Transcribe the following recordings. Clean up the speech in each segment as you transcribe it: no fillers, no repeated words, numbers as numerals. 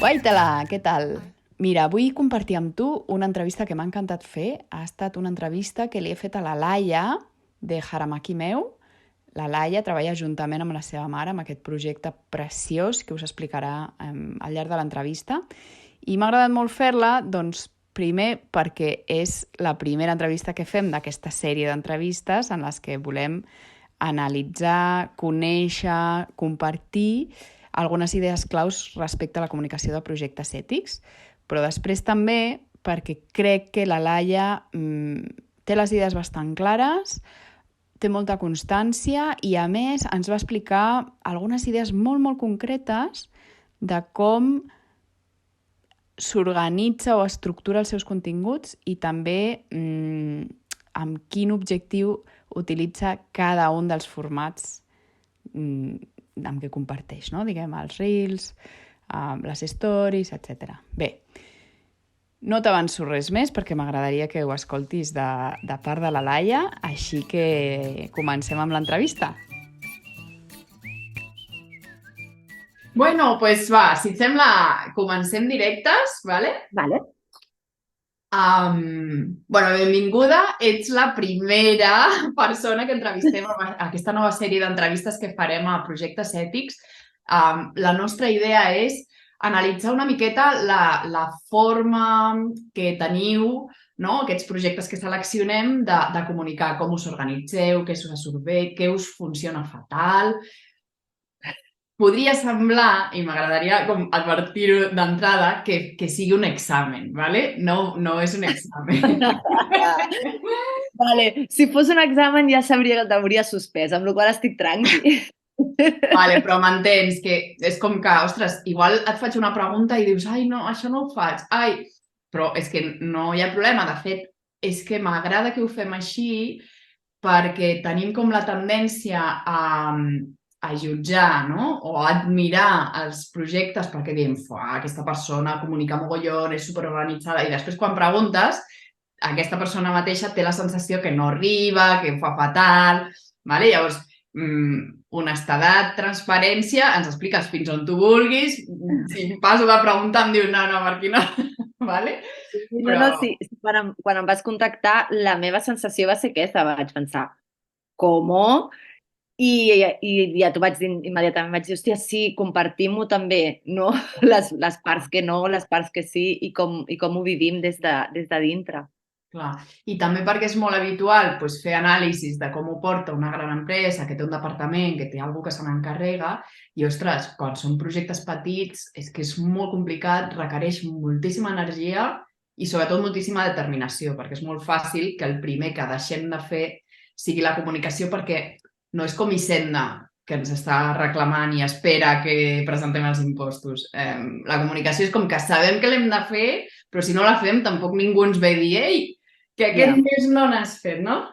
Guaitala, què tal? Mira, vull compartir amb tu una entrevista que m'ha encantat fer. Ha estat una entrevista que li he fet a la Laia, de Haramaki Meu. La Laia treballa juntament amb la seva mare amb aquest projecte preciós que us explicarà al llarg de l'entrevista. I m'ha agradat molt fer-la, doncs, primer perquè és la primera entrevista que fem d'aquesta sèrie d'entrevistes en les que volem analitzar, conèixer, compartir algunes idees claus respecte a la comunicació de projectes ètics, però després també perquè crec que la Laia té les idees bastant clares, té molta constància i, a més, ens va explicar algunes idees molt, molt concretes de com s'organitza o estructura els seus continguts i també amb quin objectiu utilitza cada un dels formats amb què comparteix, no? Diguem, els reels, les stories, etc. Bé, no t'avanço res més perquè m'agradaria que ho escoltis de part de la Laia, així que comencem amb l'entrevista. Bueno, pues va, si et sembla, comencem directes, ¿vale? Vale. Bueno, benvinguda. Ets la primera persona que entrevistem a aquesta nova sèrie d'entrevistes que farem a projectes ètics. La nostra idea és analitzar una miqueta la forma que teniu, no? Aquests projectes que seleccionem de comunicar, com us organitzeu, què us surt bé, què us funciona fatal. Podria semblar, i m'agradaria com advertir-ho d'entrada, que sigui un examen, ¿vale? No és un examen. Vale, si fos un examen ja sabria que t'hauria suspès, amb la qual cosa estic tranqui. Vale, però m'entens que és com que, ostres, igual et faig una pregunta i dius, ai, no, això no ho faig, ai, però és que no hi ha problema. De fet, és que m'agrada que ho fem així perquè tenim com la tendència a jutjar, no? O a admirar els projectes perquè diem, aquesta persona comunica mogollon, és superorganitzada, i després quan preguntes, aquesta persona mateixa té la sensació que no arriba, que ho fa fatal, vale? Llavors, honestedat, transparència, ens expliques fins on tu vulguis, si em passo de preguntar em dius no, per aquí no, vale? No, sí, quan em vas contactar, la meva sensació va ser aquesta, vaig pensar, com? I ja t'ho vaig dir immediatament, vaig dir, hòstia, sí, compartim-ho també, no? Les parts que no, les parts que sí, i com ho vivim des de dintre. Clar. I també perquè és molt habitual fer anàlisis de com ho porta una gran empresa que té un departament, que té algú que se n'encarrega, i, ostres, quan són projectes petits és que és molt complicat, requereix moltíssima energia i, sobretot, moltíssima determinació, perquè és molt fàcil que el primer que deixem de fer sigui la comunicació, perquè no és com Hisenda, que ens està reclamant i espera que presentem els impostos. La comunicació és com que sabem que l'hem de fer, però si no la fem tampoc ningú ens ve a dir «Ei, que aquest mes no n'has fet», no?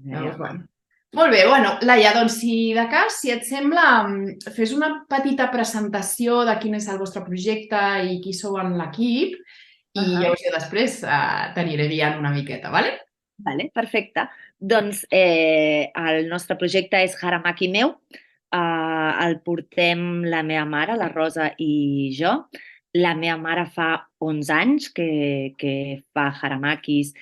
Llavors, bueno. Molt bé, bueno, Laia, doncs si de cas, si et sembla, fes una petita presentació de quin és el vostre projecte i qui sou en l'equip i llavors jo després t'aniré guiant una miqueta, vale? Vale, perfecte. Doncs el nostre projecte és Haramaki Meu. El portem la meva mare, la Rosa i jo. La meva mare fa 11 anys que fa haramakis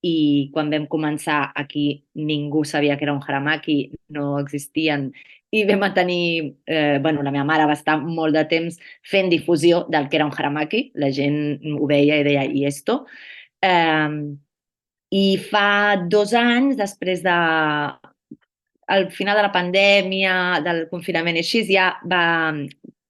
i quan vam començar aquí ningú sabia que era un haramaki, no existien i vam tenir, la meva mare va estar molt de temps fent difusió del que era un haramaki, la gent ho veia i deia, i esto? I fa 2 anys, després al final de la pandèmia, del confinament i així, ja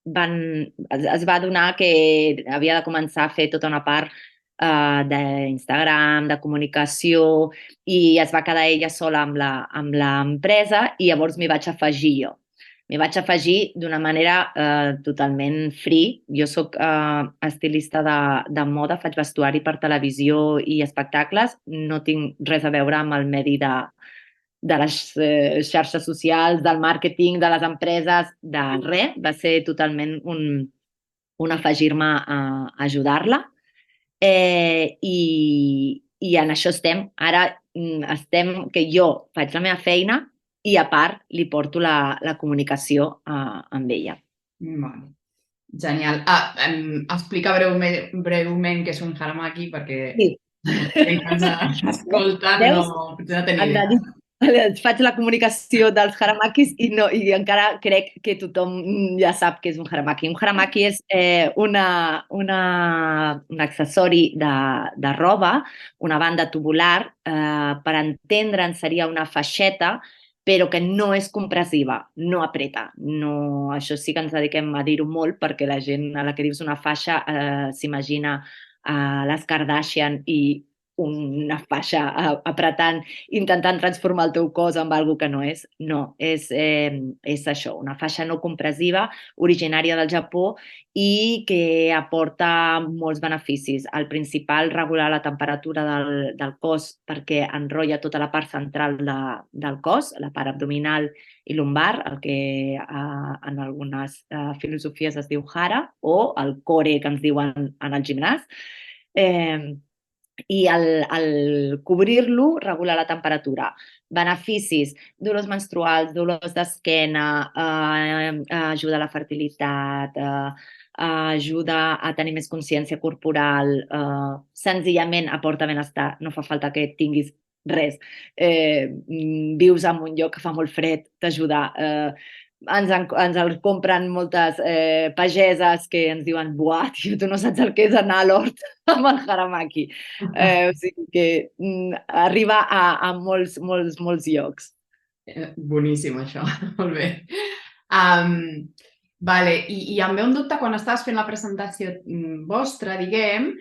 es va adonar que havia de començar a fer tota una part d'Instagram, de comunicació, i es va quedar ella sola amb l'empresa i llavors m'hi vaig afegir jo. M'hi vaig afegir d'una manera totalment free. Jo soc estilista de moda, faig vestuari per televisió i espectacles. No tinc res a veure amb el medi de les xarxes socials, del màrqueting, de les empreses, de res. Va ser totalment un afegir-me a ajudar-la. I en això estem. Ara estem que jo faig la meva feina i a part li porto la comunicació amb ella. Vale. Genial. Explica breument què és un haramaki perquè Sí. molta gent que ens escolta Veus? potser no té ni Han de idea. dir, faig la comunicació dels haramakis i encara crec que tothom ja sap què és un haramaki. Un haramaki és un accessori de roba, una banda tubular, per entendre'n seria una faixa, però que no és compressiva, no apreta. No, això sí que ens dediquem a dir-ho molt perquè la gent a la que dius una faixa s'imagina les Kardashian i una faixa apretant, intentant transformar el teu cos en algo que no és. No, és això, una faixa no compressiva, originària del Japó i que aporta molts beneficis. El principal, regular la temperatura del cos perquè enrotlla tota la part central del cos, la part abdominal i lumbar, el que en algunes filosofies es diu hara, o el core que ens diuen en el gimnàs. I el cobrir-lo regula la temperatura. Beneficis: dolors menstruals, dolors d'esquena, ajuda a la fertilitat, ajuda a tenir més consciència corporal, senzillament aporta benestar, no fa falta que tinguis res. Vius en un lloc que fa molt fred, t'ajuda. Ens el compren moltes pageses que ens diuen: buah, tio, tu no saps el que és anar a l'hort amb el haramaki. O sigui que arriba a molts, molts, molts llocs. Boníssim, això. Molt bé. Um, vale. I em ve un dubte quan estaves fent la presentació vostra, diguem,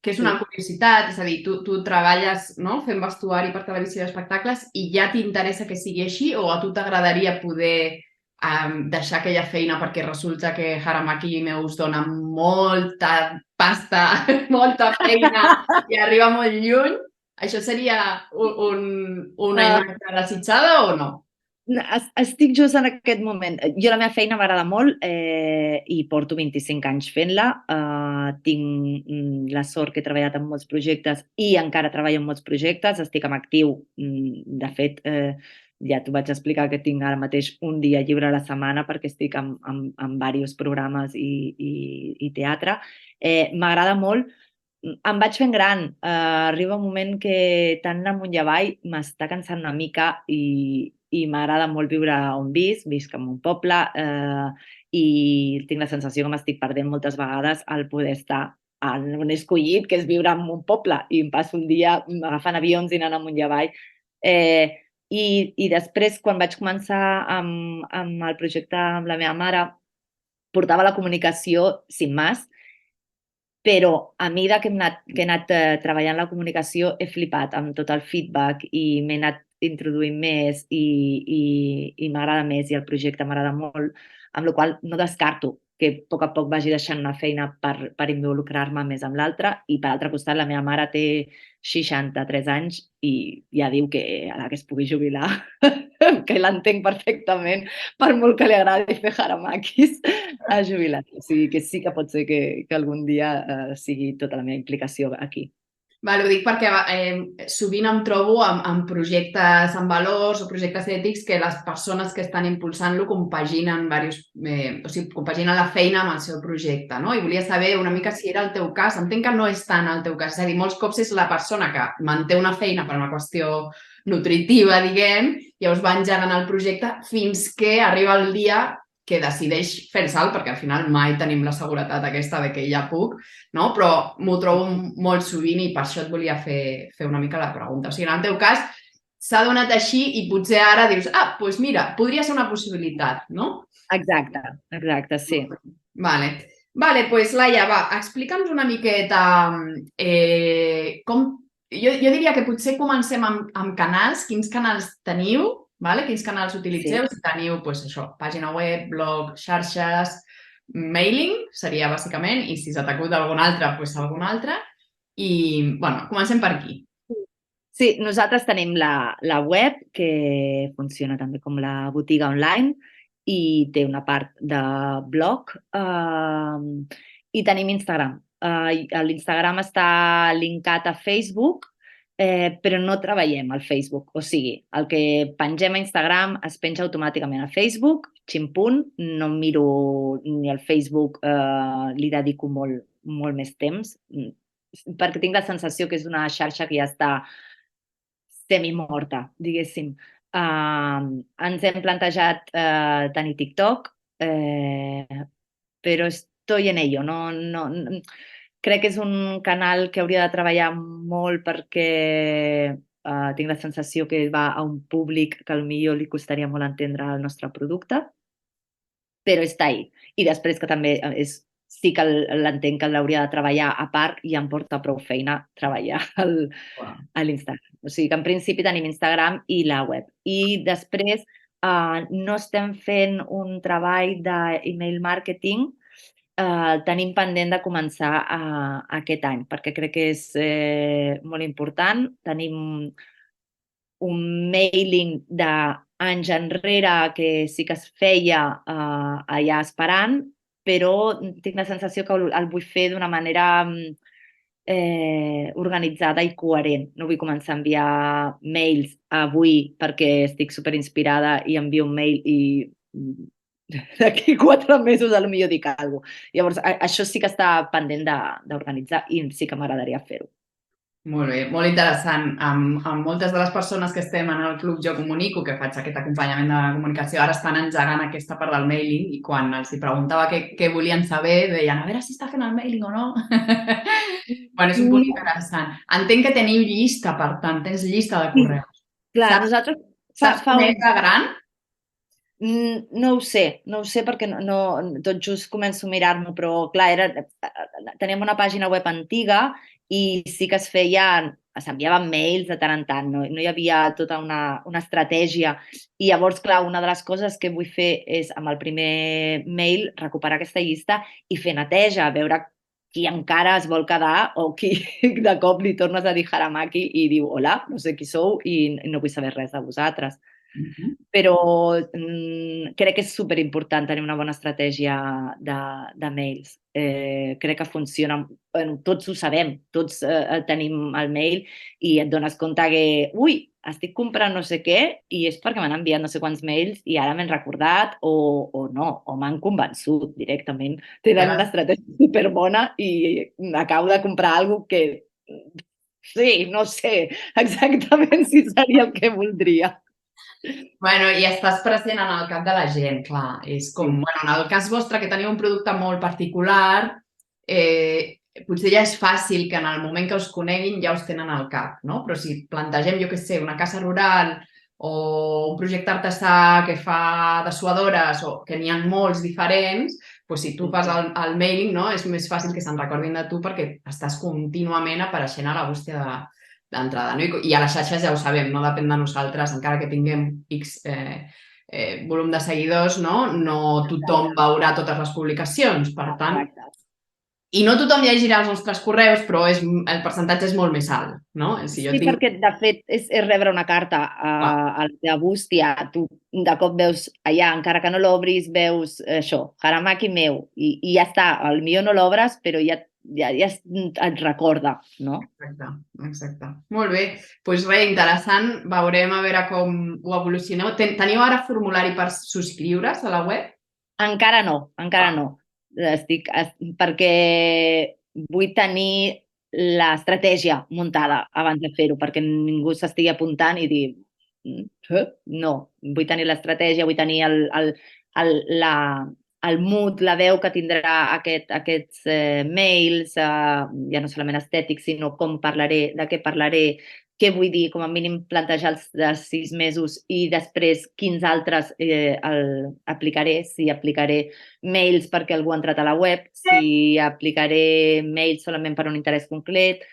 que és una Sí. curiositat, és a dir, tu treballes, no?, fent vestuari per televisió i espectacles i ja t'interessa que sigui així o a tu t'agradaria poder deixar aquella feina perquè resulta que Haramaki Meus dona molta pasta, molta feina i arriba molt lluny? Això seria una Uh, imatge desitjada o no? Estic just en aquest moment. Jo la meva feina m'agrada molt i porto 25 anys fent-la. Tinc la sort que he treballat en molts projectes i encara treballo en molts projectes. Estic en actiu. De fet, ja t'ho vaig explicar que tinc ara mateix un dia lliure a la setmana perquè estic en diversos programes i teatre. M'agrada molt. Em vaig fent gran. Arriba un moment que tant amunt i avall m'està cansant una mica i m'agrada molt viure on visc en un poble i tinc la sensació que m'estic perdent moltes vegades al poder estar on he escollit, que és viure en un poble, i em passo el dia agafant avions i anant amunt i avall. I després, quan vaig començar amb el projecte amb la meva mare, portava la comunicació sin más, però a mesura que he anat treballant la comunicació he flipat amb tot el feedback i m'he anat introduint més i m'agrada més i el projecte m'agrada molt, amb la qual cosa no descarto que a poc vagi deixant una feina per involucrar-me més amb l'altra. I per altre costat, la meva mare té 63 anys i ja diu que a la que es pugui jubilar, que l'entenc perfectament, per molt que li agradi fer haramakis, a jubilar. O sigui que sí que pot ser que algun dia sigui tota la meva implicació aquí. Vale, ho dic perquè sovint em trobo amb projectes amb valors o projectes ètics que les persones que estan impulsant-lo compaginen, o sigui, compaginen la feina amb el seu projecte, no? I volia saber una mica si era el teu cas. Entenc que no és tant el teu cas. És a dir, molts cops és la persona que manté una feina per una qüestió nutritiva, diguem, llavors va engegant el projecte fins que arriba el dia que decideix fer el salt, perquè al final mai tenim la seguretat aquesta de que ja puc, no? Però m'ho trobo molt sovint i per això et volia fer una mica la pregunta. O sigui, en el teu cas, s'ha donat així i potser ara dius, doncs mira, podria ser una possibilitat, no? Exacte, sí. Vale, doncs Laia, va, explica'ns una miqueta com... Jo diria que potser comencem amb canals, quins canals teniu, vale? Quins canals utilitzeu, si teniu, doncs això, pàgina web, blog, xarxes, mailing, seria bàsicament, i si se t'acut algun altre, doncs algun altre. I, bueno, comencem per aquí. Sí, nosaltres tenim la web, que funciona també com la botiga online, i té una part de blog, i tenim Instagram. L'Instagram està linkat a Facebook, però no treballem al Facebook. O sigui, el que pengem a Instagram es penja automàticament a Facebook, ximpunt, no em miro ni al Facebook, li dedico molt més temps, perquè tinc la sensació que és una xarxa que ja està semimorta, diguéssim. Ens hem plantejat tenir TikTok, però estoy en ello. Crec que és un canal que hauria de treballar molt perquè tinc la sensació que va a un públic que potser li costaria molt entendre el nostre producte, però està ahí. I després que també sí que l'entenc que l'hauria de treballar a part i em porta prou feina treballar a l'Instagram. O sigui que en principi tenim Instagram i la web. I després no estem fent un treball d'email marketing, tenim pendent de començar aquest any, perquè crec que és molt important. Tenim un mailing d'anys enrere que sí que es feia allà esperant, però tinc la sensació que el vull fer d'una manera organitzada i coherent. No vull començar a enviar mails avui perquè estic superinspirada i envio un mail i d'aquí 4 mesos potser dic alguna cosa. Llavors, això sí que està pendent d'organitzar i sí que m'agradaria fer-ho. Molt bé, molt interessant. Amb moltes de les persones que estem en el Club Jo Comunico, que faig aquest acompanyament de comunicació, ara estan engegant aquesta part del mailing i quan els hi preguntava què volien saber, deien, a veure si està fent el mailing o no. Bueno, és un punt interessant. Entenc que teniu llista, per tant, tens llista de correus. Clar, nosaltres Saps com és de gran? No ho sé perquè tot just començo a mirar-m'ho, però clar, teníem una pàgina web antiga i sí que s'enviaven mails de tant en tant, no hi havia tota una estratègia. I llavors, clar, una de les coses que vull fer és, amb el primer mail, recuperar aquesta llista i fer neteja, veure qui encara es vol quedar o qui de cop li tornes a dir Haramaki i diu, hola, no sé qui sou i no vull saber res de vosaltres. Però crec que és superimportant tenir una bona estratègia de mails. Crec que funciona. Bueno, tots ho sabem, tots tenim el mail i et dones compte que estic comprant no sé què i és perquè m'han enviat no sé quants mails i ara m'han recordat o no, o m'han convençut directament. Tenen una estratègia superbona i acabo de comprar alguna cosa que sí, no sé exactament si seria el que voldria. Bueno, i estàs present en el cap de la gent, clar. És com, bueno, en el cas vostre, que teniu un producte molt particular, potser ja és fàcil que en el moment que us coneguin ja us tenen al cap, no? Però si plantegem, jo què sé, una casa rural o un projecte artesà que fa dessuadores o que n'hi ha molts diferents, doncs si tu fas el mailing, no? És més fàcil que se'n recordin de tu perquè estàs contínuament apareixent a la bústia d'entrada, no? I a les xarxes ja ho sabem, no depèn de nosaltres, encara que tinguem X volum de seguidors, no tothom veurà totes les publicacions, per tant... I no tothom llegirà els nostres correus, però el percentatge és molt més alt, no? Sí, perquè de fet és rebre una carta a la teva bústia, tu de cop veus allà, encara que no l'obris, veus això, Haramaki meu, i ja està, potser no l'obres, però ja et recorda, no? Exacte. Molt bé. Doncs res, interessant. Veurem a veure com ho evolucioneu. Teniu ara formulari per subscriure's a la web? Encara no. Perquè vull tenir l'estratègia muntada abans de fer-ho, perquè ningú s'estigui apuntant i dir no, vull tenir l'estratègia, vull tenir el mood, la veu que tindrà aquests mails, ja no solament estètics, sinó com parlaré, de què parlaré, què vull dir, com a mínim plantejar els de 6 mesos i després quins altres aplicaré, si aplicaré mails perquè algú ha entrat a la web, si aplicaré mails solament per un interès concret,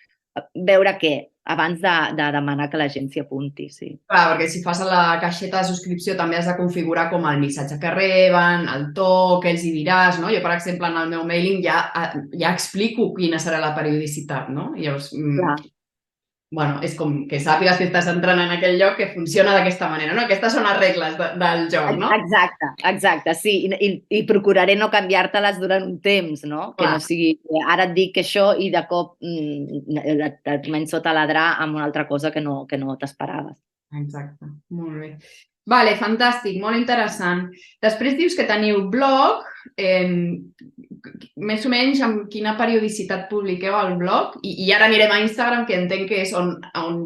veure què, abans de demanar que la gent s'hi apunti, sí. Clar, perquè si fas a la caixeta de subscripció també has de configurar com el missatge que reben, el to, què els hi diràs, no? Jo, per exemple, en el meu mailing ja explico quina serà la periodicitat, no? Llavors, bueno, és com que sàpigues que estàs entrant en aquell lloc que funciona d'aquesta manera, no? Aquestes són les regles del joc, no? Exacte, exacte, sí, i procuraré no canviar-te-les durant un temps, no? Que no Clar, sigui, ara et dic que això i de cop et començo a taladrar amb una altra cosa que no t'esperaves. exacte, molt bé. Vale, fantàstic, molt interessant. Després dius que teniu blog, més o menys amb quina periodicitat publiqueu al blog? I ara anirem a Instagram, que entenc que és on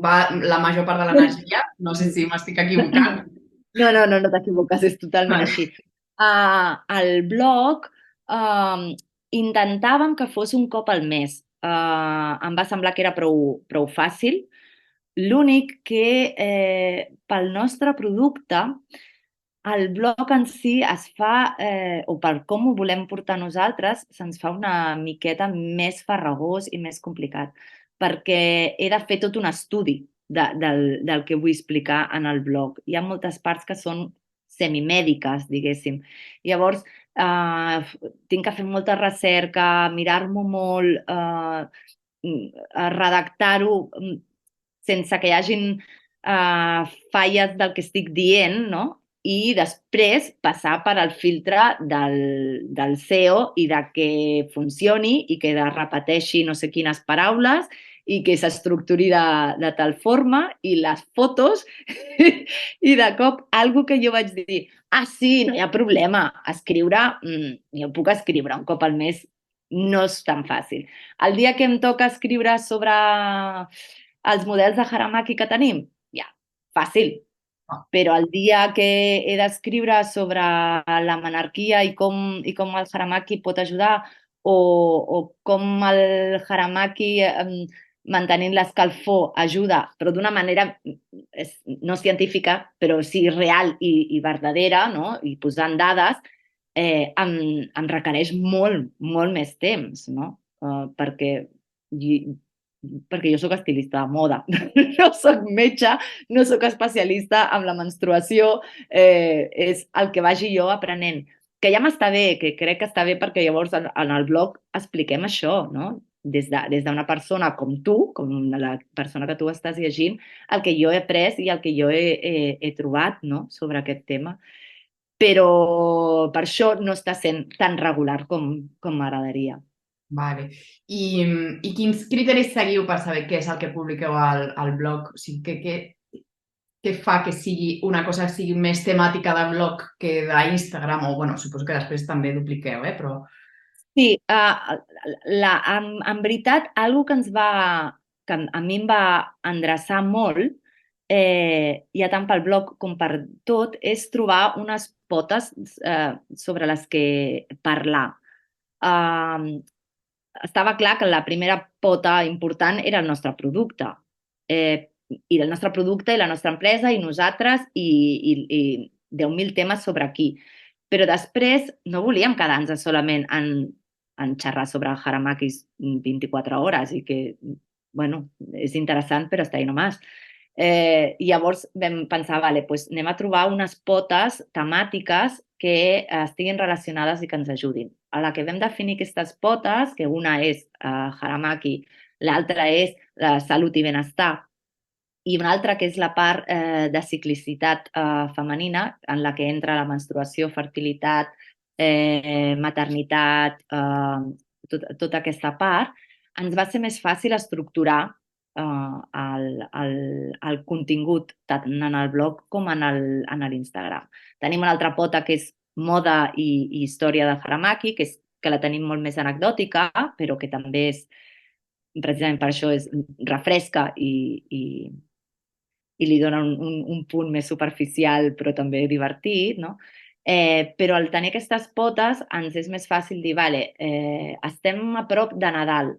va la major part de l'energia. No sé si m'estic equivocant. No t'equivoques, és totalment Vale. així. Al blog intentàvem que fos un cop al mes. Em va semblar que era prou fàcil. L'únic que pel nostre producte el blog en si es fa, o per com ho volem portar nosaltres, se'ns fa una miqueta més farragós i més complicat, perquè he de fer tot un estudi del que vull explicar en el blog. Hi ha moltes parts que són semimèdiques, diguéssim. Llavors, tinc que fer molta recerca, mirar-m'ho molt, redactar-ho sense que hi hagin falles del que estic dient, no? I després passar per al filtre del SEO i de que funcioni i que repeteixi no sé quines paraules i que s'estructuri de tal forma i les fotos i de cop algo que jo vaig dir sí, no hi ha problema, escriure, jo puc escriure un cop al mes, no és tan fàcil. El dia que em toca escriure sobre els models de Haramaki que tenim, ja, fàcil. Ah, Però el dia que he d'escriure sobre la monarquia i com el Haramaki pot ajudar o com el Haramaki mantenint l'escalfor ajuda, però d'una manera no científica, però sí real i verdadera, no? I posant dades, em requereix molt més temps, no? Perquè jo sóc estilista de moda, no sóc metge, no sóc especialista en la menstruació, és el que vagi jo aprenent. Que ja m'està bé, que crec que està bé perquè llavors en el blog expliquem això, no? Des d'una persona com tu, com la persona que tu estàs llegint, el que jo he après i el que jo he trobat, no? Sobre aquest tema. Però per això no està sent tan regular com m'agradaria. vale. I quins criteris seguiu per saber què és el que publiqueu al blog? O sigui, què fa que sigui una cosa que sigui més temàtica de blog que d'Instagram? O, bueno, suposo que després també dupliqueu, però... Sí, en veritat, algo que que a mi em va endreçar molt, ja tant pel blog com per tot, és trobar unes potes sobre les que parlar. Eh, Estava clar que la primera pota important era el nostre producte. I el nostre producte i la nostra empresa i nosaltres i 10.000 temes sobre aquí. Però després no volíem quedar-nos solament en xerrar sobre haramakis 24 hores i que, bueno, és interessant, però està ahí només. I llavors vam pensar, vale, pues anem a trobar unes potes temàtiques que estiguin relacionades i que ens ajudin. A la que vam definir aquestes potes, que una és Haramaki, l'altra és la salut i benestar, i una altra que és la part de ciclicitat femenina, en la que entra la menstruació, fertilitat, maternitat, tota aquesta part, ens va ser més fàcil estructurar el contingut tant en el blog com en l'Instagram. Tenim una altra pota que és moda i història de Haramaki, que la tenim molt més anecdòtica, però que també és, precisament per això, refresca i li dona un punt més superficial però també divertit, no? Però al tenir aquestes potes ens és més fàcil dir, vale, estem a prop de Nadal,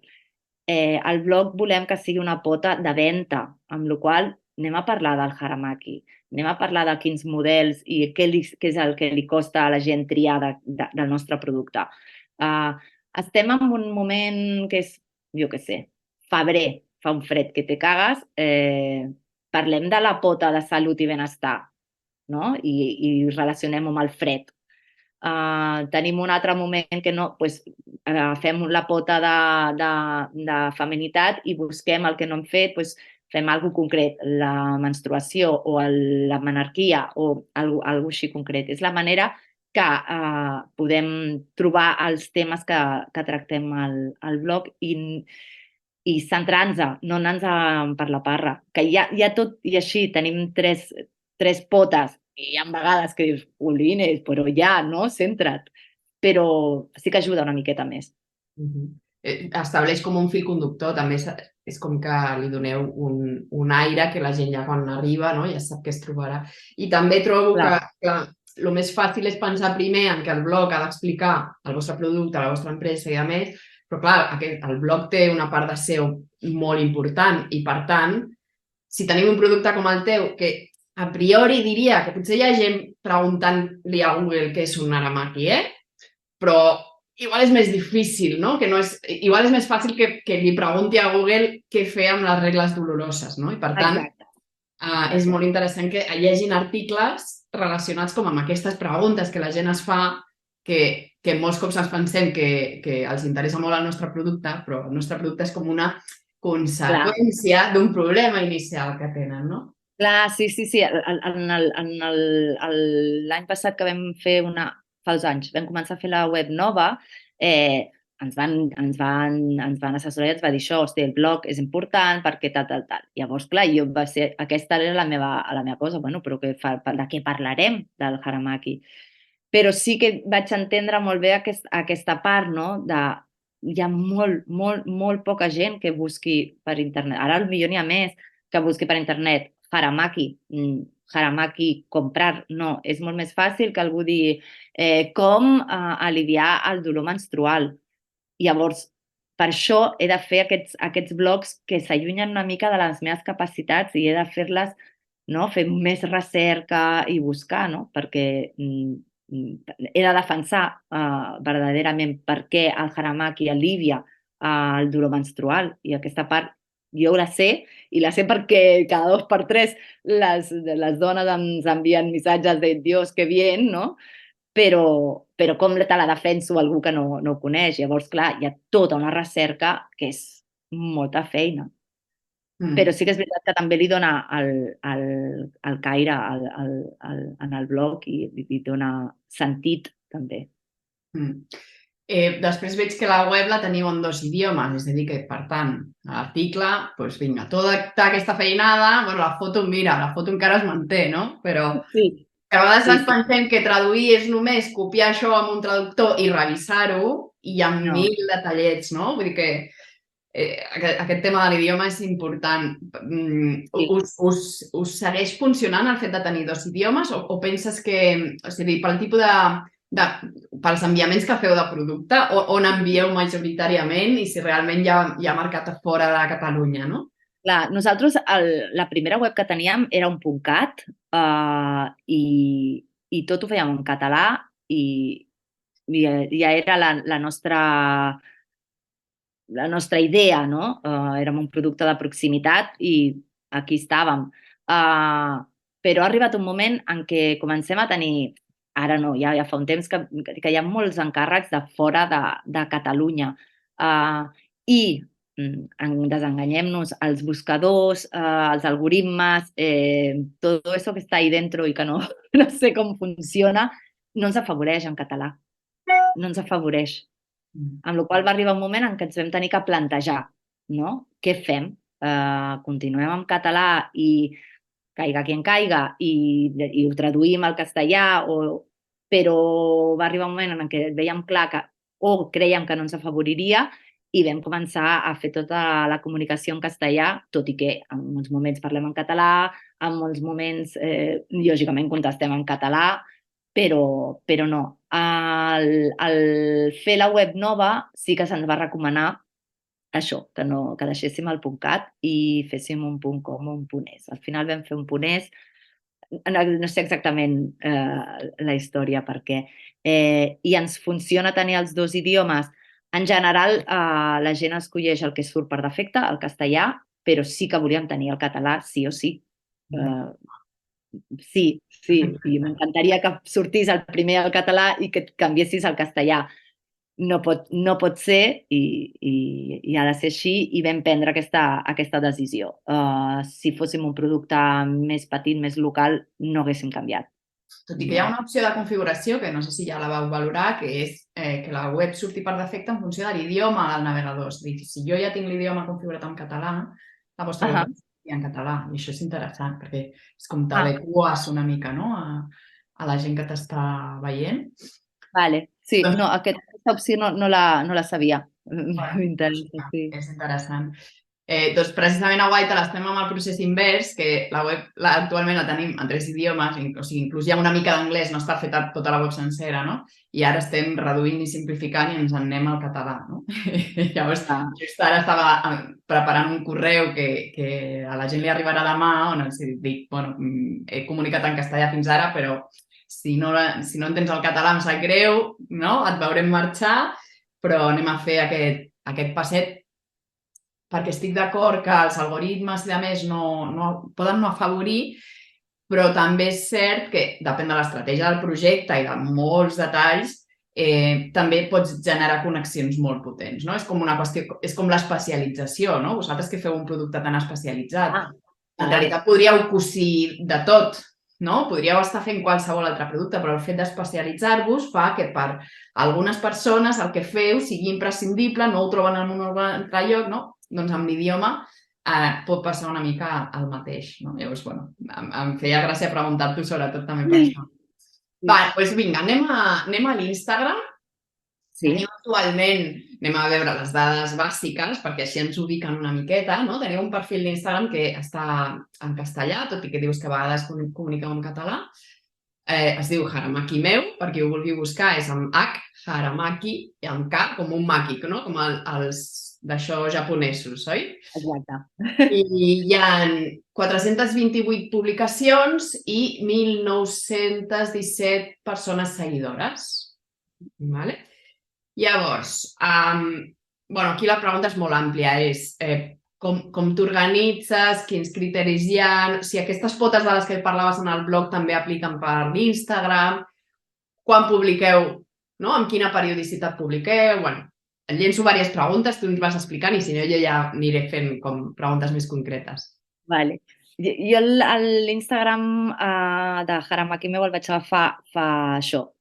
al blog volem que sigui una pota de venda, amb la qual anem a parlar del Haramaki, anem a parlar de quins models i què és el que li costa a la gent triar del nostre producte. Estem en un moment que és, jo què sé, febrer, fa un fred que te cagues, parlem de la pota de salut i benestar, no? I relacionem-ho amb el fred. Tenim un altre moment que no, pues, fem la pota de feminitat i busquem el que no hem fet, pues, fem alguna concret, la menstruació o la menarquia o alguna així concret. És la manera que podem trobar els temes que tractem al blog i centrar-nos, no anar-nos per la parra. Que hi ha tot i així, tenim tres potes i hi ha vegades que dius, Olines, però ja, no? Centra't. Però sí que ajuda una miqueta més. Estableix com un fil conductor, també és com que li doneu un aire que la gent ja quan arriba, no? Ja sap què es trobarà. I també trobo que el més fàcil és pensar primer en que el blog ha d'explicar el vostre producte, la vostra empresa i a més, però clar, el blog té una part de SEO molt important i per tant, si tenim un producte com el teu que a priori diria que potser hi ha gent preguntant-li a Google què és un aramaki, però igual és més difícil, no? Igual és més fàcil que li pregunti a Google què fer amb les regles doloroses, no? I per tant, és molt interessant que hi hagin articles relacionats com amb aquestes preguntes que la gent es fa, que molts cops ens pensem que els interessa molt el nostre producte, però el nostre producte és com una conseqüència d'un problema inicial que tenen, no? Clar, sí. L'any passat que vam fer fa 2 anys, vam començar a fer la web nova, ens van assessorar i ens va dir això, hosti, el blog és important perquè tal. Llavors, clar, aquesta era la meva cosa, bueno, però de què parlarem del Haramaki? Però sí que vaig entendre molt bé aquesta part, no?, hi ha molt poca gent que busqui per internet. Ara potser n'hi ha més que busqui per internet Haramaki comprar. No, és molt més fàcil que algú digui com aliviar el dolor menstrual. Llavors, per això he de fer aquests blogs que s'allunyen una mica de les meves capacitats i he de fer-les, no?, fer més recerca i buscar, no?, perquè he de defensar verdaderament per què el Haramaki alivia el dolor menstrual, i aquesta part jo la sé, i la sé perquè cada 2 per 3 les dones ens envien missatges de Dios, que bien, no? Però com te la defenso algú que no ho coneix? Llavors, clar, hi ha tota una recerca que és molta feina. Però sí que és veritat que també li dona el caire en el blog i li dona sentit, també. Després veig que la web la teniu en 2 idiomes, és a dir que, per tant, a l'article, doncs vinga, tota aquesta feinada, bueno, la foto encara es manté, no? Però a vegades ens pensem que traduir és només copiar això amb un traductor i revisar-ho, i hi ha 1000 detallets, no? Vull dir que aquest tema de l'idioma és important. Us segueix funcionant el fet de tenir 2 idiomes o penses que, és a dir, pel tipus pels enviaments que feu de producte, on envieu majoritàriament i si realment hi ha mercat a fora de Catalunya, no? Clar, nosaltres la primera web que teníem era un .cat i tot ho fèiem en català i ja era la nostra idea, no? Érem un producte de proximitat i aquí estàvem. Però ha arribat un moment en què comencem a tenir, ara no, ja fa un temps que hi ha molts encàrrecs de fora de Catalunya. I desenganyem-nos, els buscadors, els algoritmes, tot això que està ahí dentro i que no sé com funciona, no ens afavoreix en català. No ens afavoreix. Amb la qual va arribar un moment en què ens vam tenir que plantejar, no? Què fem? Continuem en català i caiga quien caiga i ho traduïm al castellà, però va arribar un moment en què veiem clar que creiem que no ens afavoriria i vam començar a fer tota la comunicació en castellà, tot i que en molts moments parlem en català, en molts moments, lògicament, contestem en català, però no. Al fer la web nova sí que se'ns va recomanar això, que deixéssim el .cat i féssim un .com o un .es. Al final vam fer un .es, no sé exactament la història per què. I ens funciona tenir els 2 idiomes. En general, la gent escolleix el que surt per defecte, el castellà, però sí que volíem tenir el català sí o sí. Sí, i m'encantaria que sortís el primer al català i que et canviessis al castellà. no pot ser i ha de ser així i vam prendre aquesta decisió. Si fóssim un producte més petit, més local, no haguéssim canviat. Tot i que hi ha una opció de configuració, que no sé si ja la vau valorar, que és que la web surti per defecte en funció de l'idioma del navegador. És a dir, si jo ja tinc l'idioma configurat en català, la vostra web surti en català. I això és interessant, perquè és com t'adeques una mica, no?, a la gent que t'està veient. Vale, sí, no, aquesta opció no la sabia. Bueno, M'interessa, sí. és interessant. Doncs precisament a White estem amb el procés invers, que la web actualment la tenim en 3 idiomes, o sigui, inclús hi ha una mica d'anglès, no està feta tota la web sencera, no? I ara estem reduint i simplificant i ens en anem al català, no? Llavors, just ara estava preparant un correu que a la gent li arribarà demà, on els dic, bueno, he comunicat en castellà fins ara, però si no entens el català em sap greu, no? Et veurem marxar, però anem a fer aquest passet perquè estic d'acord que els algoritmes i a més poden no afavorir, però també és cert que depèn de l'estratègia del projecte i de molts detalls, també pots generar connexions molt potents, no? És com una qüestió, és com l'especialització, no? Vosaltres que feu un producte tan especialitzat, en realitat podríeu cosir de tot, no? Podríeu estar fent qualsevol altre producte, però el fet d'especialitzar-vos fa que per algunes persones el que feu sigui imprescindible, no ho troben en un altre lloc, no? Doncs amb l'idioma pot passar una mica el mateix, no? Llavors, bueno, em feia gràcia preguntar-t'ho sobretot també per això. Doncs vinga, anem a l'Instagram. Teniu actualment, anem a veure les dades bàsiques, perquè així ens ubiquen una miqueta, no? Teniu un perfil d'Instagram que està en castellà, tot i que dius que a vegades comuniqueu en català. Es diu Haramaki Meu, per qui ho vulgui buscar, és amb H, Haramaki, i amb K, com un maki, no? Com els d'això japonesos, oi? Exacte. I hi ha 428 publicacions i 1.917 persones seguidores. Vale? Llavors, aquí la pregunta és molt àmplia, és com t'organitzes, quins criteris hi ha, si aquestes potes de les que parlaves en el blog també apliquen per l'Instagram, quan publiqueu, no? Amb quina periodicitat publiqueu, bueno, et llenço diverses preguntes, tu ens vas explicant i si no jo ja aniré fent com preguntes més concretes. Vale. Jo l'Instagram de Haramaki Meu el vaig agafar fa això,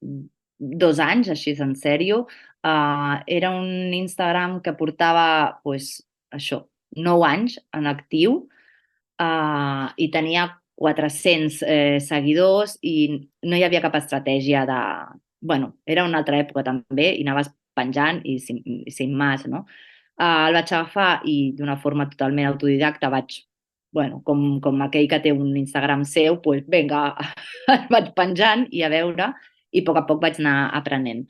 2 anys, així en sèrio. Era un Instagram que portava, això, 9 anys en actiu i tenia 400 seguidors i no hi havia cap estratègia de... Bueno, era una altra època també i anaves penjant i sin más, no? El vaig agafar i d'una forma totalment autodidacta vaig, com aquell que té un Instagram seu, doncs vinga, el vaig penjant i a veure, i a poc vaig anar aprenent.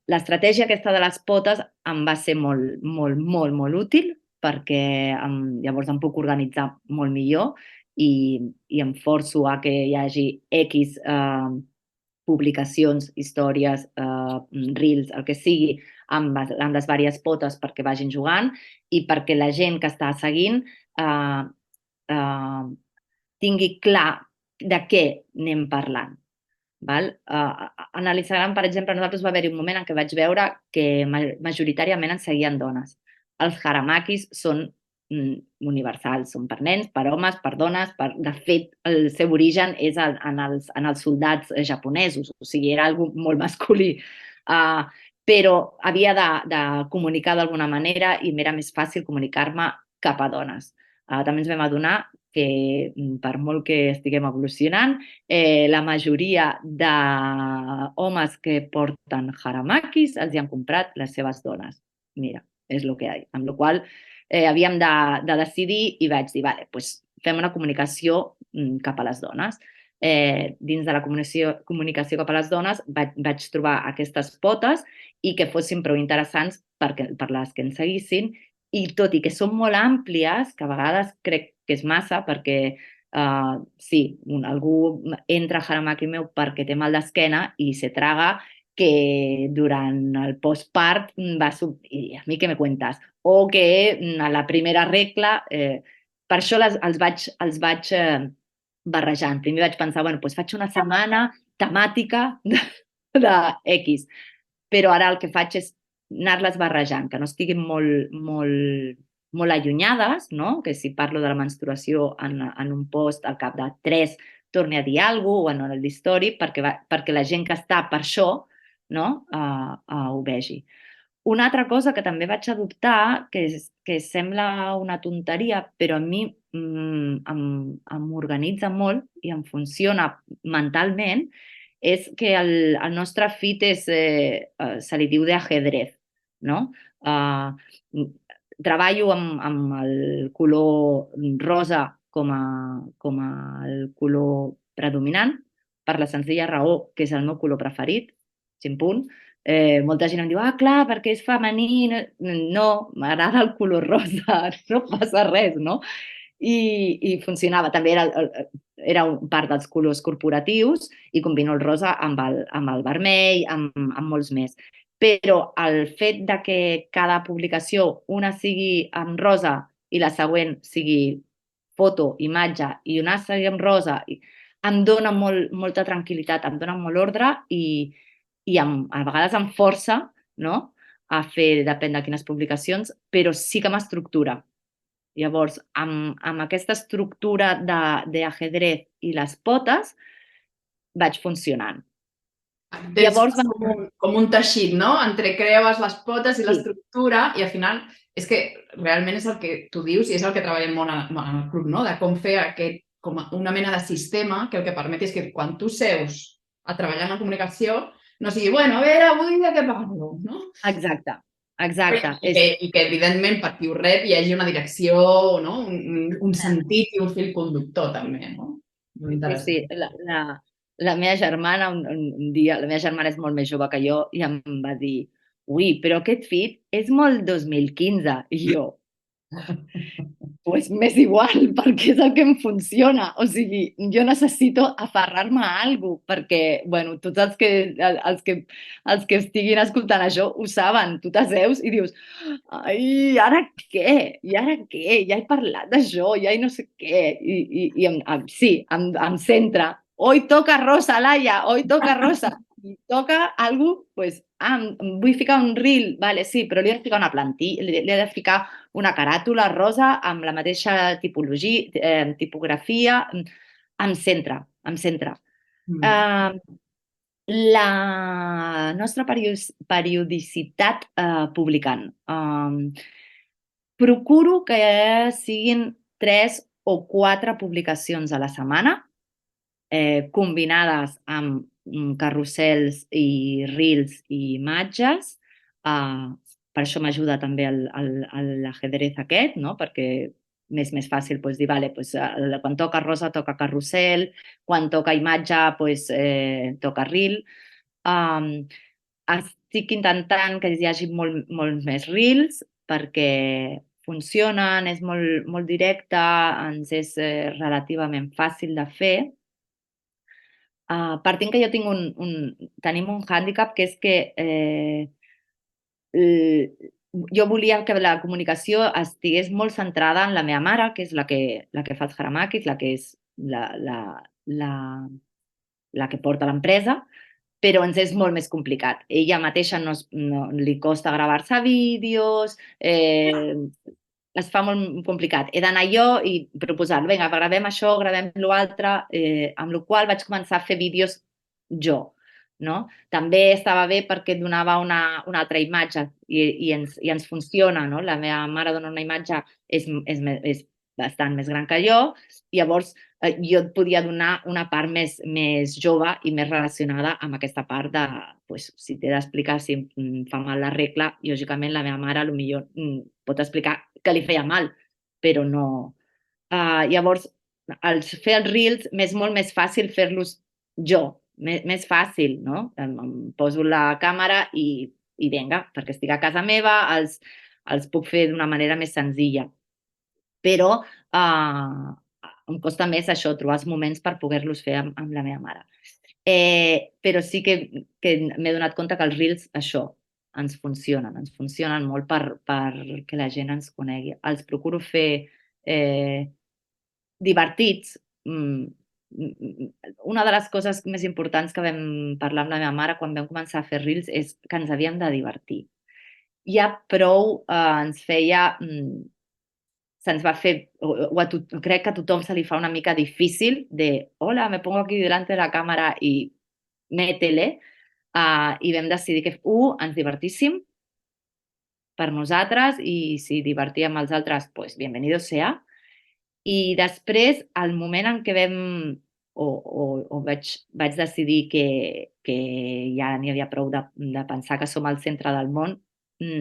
L'estratègia aquesta de les potes em va ser molt, molt, molt, molt útil perquè llavors em puc organitzar molt millor i em forço a que hi hagi X publicacions, històries, reels, el que sigui, amb les diverses potes perquè vagin jugant i perquè la gent que està seguint tingui clar de què anem parlant. En l'Instagram, per exemple, nosaltres va haver-hi un moment en què vaig veure que majoritàriament ens seguien dones. Els haramakis són universals, són per nens, per homes, per dones, de fet el seu origen és en els soldats japonesos, o sigui, era algo molt masculí, però havia de comunicar d'alguna manera i m'era més fàcil comunicar-me cap a dones. També ens vam adonar que per molt que estiguem evolucionant, la majoria d'homes que porten haramakis els hi han comprat les seves dones. Mira, és el que hi ha. Amb la qual havíem de decidir i vaig dir, vale, doncs fem una comunicació cap a les dones. Dins de la comunicació cap a les dones vaig trobar aquestes potes i que fossin prou interessants per les que ens seguissin i tot i que són molt àmplies, que a vegades crec que és massa perquè sí, algú entra a Haramaki Meu perquè té mal d'esquena i se traga que durant el postpart va i a mi què me cuentas? O que a la primera regla, per això els vaig barrejant. Primer vaig pensar, bueno, doncs faig una setmana temàtica de X, però ara el que faig és anar-les barrejant, que no estiguin molt allunyades, no? Que si parlo de la menstruació en un post al cap de 3 torni a dir alguna cosa o en l'històric perquè la gent que està per això, no? Ho vegi. Una altra cosa que també vaig adoptar, que sembla una tonteria, però a mi em organitza molt i em funciona mentalment, és que el nostre feed se li diu d'ajedrez, no? Treballo amb el color rosa com el color predominant, per la senzilla raó que és el meu color preferit, punt. Molta gent em diu, clar, perquè és femení. No, m'agrada el color rosa, no passa res, no? I funcionava. També era part dels colors corporatius i combino el rosa amb el vermell, amb molts més. Però el fet de que cada publicació, una sigui amb rosa i la següent sigui foto, imatge, i una sigui amb rosa, em dona molta tranquil·litat, em dona molt ordre i a vegades em força, no?, a fer, depèn de quines publicacions, però sí que m'estructura. Llavors, amb aquesta estructura d'ajedrez i les potes, vaig funcionant. Llavors, com un teixit, no? Entrecreues les potes i l'estructura i al final és que realment és el que tu dius i és el que treballem molt en el club, no? De com fer com una mena de sistema que el que permeti és que quan tu seus a treballar en la comunicació no sigui, bueno, a veure, avui de què parlo, no? Exacte. I que evidentment, per qui ho rep, hi hagi una direcció, no? Un sentit i un fil conductor, també, no? Sí. La meva germana, un dia, la meva germana és molt més jove que jo, i em va dir, ui, però aquest feed és molt 2015. I jo, pues m'és igual, perquè és el que em funciona. O sigui, jo necessito aferrar-me a alguna cosa, perquè, bueno, tots els que estiguin escoltant això ho saben. Tu t'asseus i dius, ai, ara què? I ara què? Ja he parlat d'això, ja no sé què. Sí, em centra. Hoy toca rosa, Laia, hoy toca rosa. I toca alguna cosa, pues, vull ficar un reel, vale, sí, però li he de ficar una plantilla, li he de ficar una caràtula rosa amb la mateixa tipografia, em centra. La nostra periodicitat publicant. Procuro que siguin 3 o 4 publicacions a la setmana, combinades amb carrusels i reels i imatges. Per això m'ajuda també l'ajedrez aquest, no? Perquè m'és més fàcil dir, vale, quan toca rosa toca carrusel, quan toca imatge toca reel. Estic intentant que hi hagi molt més reels perquè funcionen, és molt directe, ens és relativament fàcil de fer. Partint que jo tenim un hàndicap, que és que jo volia que la comunicació estigués molt centrada en la meva mare, que és la que fa els haramakis, la que és la que porta l'empresa, però ens és molt més complicat. Ella mateixa no li costa gravar-se vídeos, es fa molt complicat. He d'anar jo i proposar, vinga, gravem això, gravem l'altre, amb la qual vaig començar a fer vídeos jo. No? També estava bé perquè donava una altra imatge i ens funciona. No? La meva mare dona una imatge, és bastant més gran que jo, i llavors jo et podia donar una part més jove i més relacionada amb aquesta part de, si t'he d'explicar si em fa mal la regla, lògicament la meva mare potser pot explicar que li feia mal, però no. Llavors, fer els reels m'és molt més fàcil fer-los jo, més fàcil, no? Em poso la càmera i vinga, perquè estic a casa meva, els puc fer d'una manera més senzilla. Però em costa més això, trobar els moments per poder-los fer amb la meva mare. Però sí que m'he donat compte que els reels, això, ens funcionen molt perquè la gent ens conegui. Els procuro fer divertits, una de les coses més importants que vam parlar amb la meva mare quan vam començar a fer Reels és que ens havíem de divertir. Ja prou ens feia... se'ns va fer, crec que a tothom se li fa una mica difícil de hola, me pongo aquí delante de la càmera i métele, i vam decidir que, ens divertíssim per nosaltres i si divertíem els altres, pues bienvenido sea. I després, al moment en què vaig decidir que ja n'hi havia prou de pensar que som al centre del món,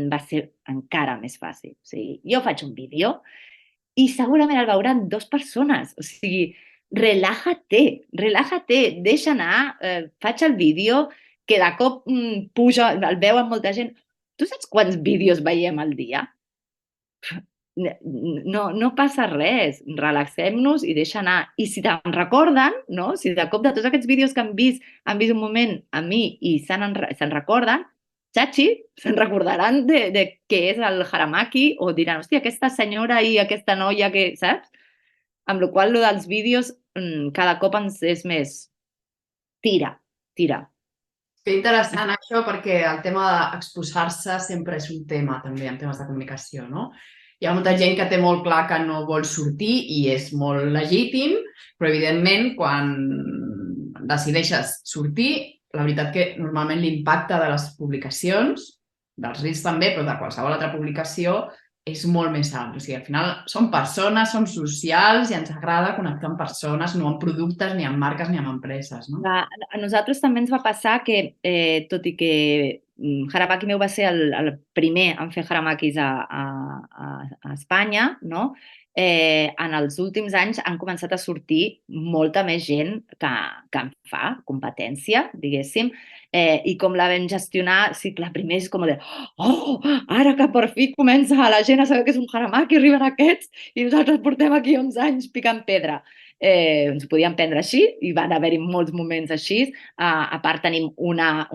va ser encara més fàcil. O sigui, jo faig un vídeo i segurament el veuran 2 persones. O sigui, relájate, deixa anar, faig el vídeo, que de cop puja, el veuen molta gent. Tu saps quants vídeos veiem al dia? No passa res, relaxem-nos i deixa anar. I si te'n recorden, no? Si de cop de tots aquests vídeos que han vist un moment a mi i se'n recorden, xachi, se'n recordaran de què és el haramaki o diran, hòstia, aquesta senyora i aquesta noia que, saps? Amb la qual cosa, dels vídeos cada cop ens és més tira. Que interessant això, perquè el tema d'exposar-se sempre és un tema també en temes de comunicació, no? Hi ha molta gent que té molt clar que no vol sortir i és molt legítim, però evidentment quan decideixes sortir, la veritat que normalment l'impacte de les publicacions, dels Reels també, però de qualsevol altra publicació, és molt més alt. O sigui, al final som persones, som socials i ens agrada connectar amb persones, no amb productes, ni amb marques, ni amb empreses, no? A nosaltres també ens va passar que, tot i que Haramaki meu va ser el primer en fer haramakis a Espanya, no? En els últims anys han començat a sortir molta més gent que en fa competència, diguéssim, i com la vam gestionar, sí, la primera és com de ara que per fi comença la gent a saber que és un haramaki, arriben aquests i nosaltres portem aquí 11 anys picant pedra. Ens ho podíem prendre així i van haver-hi molts moments així. A part tenim una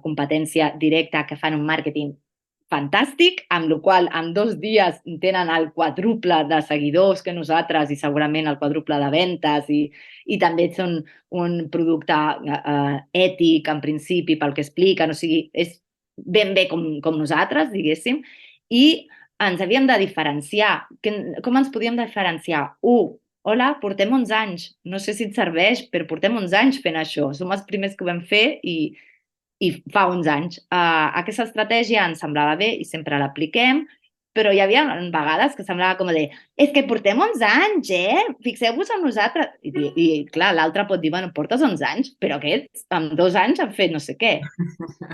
competència directa que fan un màrqueting fantàstic, amb la qual en 2 dies tenen el quadruple de seguidors que nosaltres i segurament el quadruple de ventes i també són un producte ètic en principi pel que expliquen, o sigui, és ben bé com nosaltres, diguéssim, i ens havíem de diferenciar. Com ens podíem diferenciar? Hola, portem 11 anys, no sé si et serveix, però portem 11 anys fent això. Som els primers que ho vam fer i fa 11 anys. Aquesta estratègia ens semblava bé i sempre l'apliquem, però hi havia vegades que semblava com de és que portem 11 anys, Fixeu-vos en nosaltres. I clar, l'altre pot dir, bueno, portes 11 anys, però aquests en 2 anys han fet no sé què.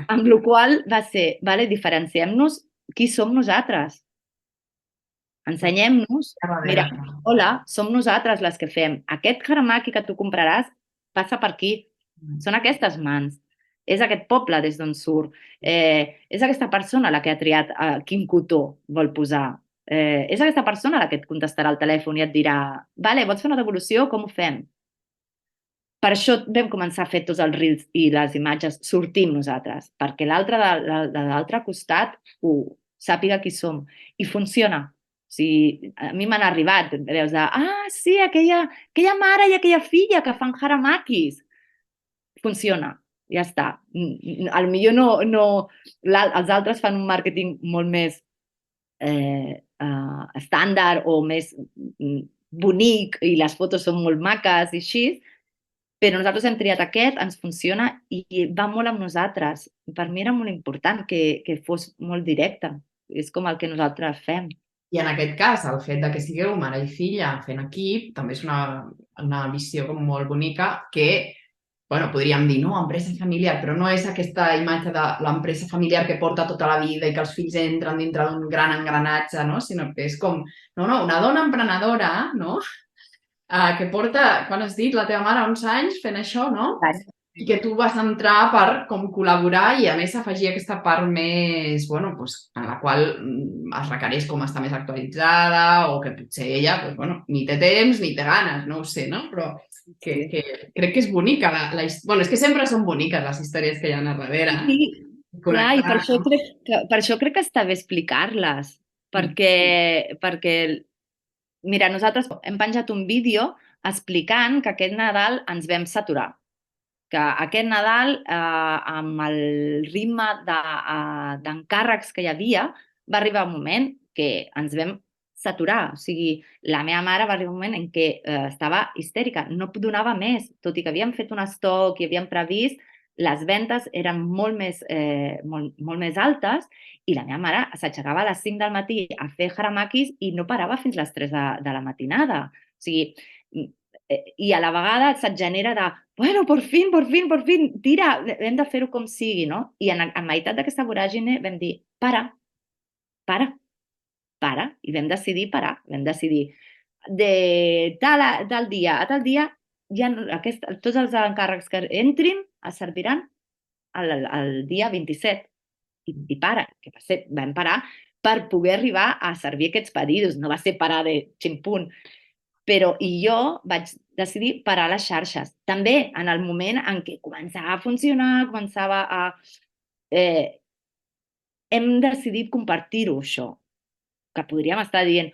Amb la qual va ser, vale, diferenciem-nos qui som nosaltres. Ensenyem-nos, mira, hola, som nosaltres les que fem. Aquest haramaki que tu compraràs passa per aquí. Són aquestes mans. És aquest poble des d'on surt. És aquesta persona la que ha triat quin cotó vol posar. És aquesta persona la que et contestarà al telèfon i et dirà vale, vols fer una devolució? Com ho fem? Per això vam començar a fer tots els reels i les imatges sortim nosaltres, perquè l'altre de l'altre costat sàpiga qui som. I funciona. O sigui, a mi m'han arribat veus de sí, aquella mare i aquella filla que fan haramakis. Funciona, ja està. Potser no, els altres fan un màrqueting molt més estàndard o més bonic i les fotos són molt maques i així, però nosaltres hem triat aquest, ens funciona i va molt amb nosaltres. Per mi era molt important que fos molt directe. És com el que nosaltres fem. I en aquest cas, el fet de que sigueu mare i filla fent equip també és una visió com molt bonica que, bueno, podríem dir, no, empresa familiar, però no és aquesta imatge de l'empresa familiar que porta tota la vida i que els fills entren dintre d'un gran engranatge, no? Sinó que és com, no, una dona emprenedora, no? Que porta, quan has dit, la teva mare 11 anys fent això, no? I que tu vas entrar per com col·laborar i a més afegir aquesta part més, bueno, pues, en la qual es requereix com estar més actualitzada o que potser ella, pues, bueno, ni té temps ni té ganes, no ho sé, no? Però que crec que és bonica. Bueno, és que sempre són boniques les històries que hi ha a darrere. Sí, clar, i per això crec que està bé explicar-les, perquè mira, nosaltres hem penjat un vídeo explicant que aquest Nadal ens vam saturar. Que aquest Nadal, amb el ritme d'encàrrecs que hi havia, va arribar un moment que ens vam saturar. O sigui, la meva mare va arribar un moment en què estava histèrica, no donava més, tot i que havíem fet un estoc i havíem previst, les ventes eren molt més altes i la meva mare s'aixecava a les 5 del matí a fer haramakis i no parava fins les 3 de la matinada. O sigui, i a la vegada se't genera de bueno, por fin, tira, hem de fer-ho com sigui, no? I en meitat d'aquesta voràgine vam dir, para, i vam decidir parar, vam decidir de tal dia a tal dia, ja no, tots els encàrrecs que entrin es serviran el dia 27 i para, que va ser, vam parar per poder arribar a servir aquests pedidos, no va ser parar de ximpunt. Però jo vaig decidir parar les xarxes. També en el moment en què començava a funcionar, començava a... hem decidit compartir-ho, això. Que podríem estar dient,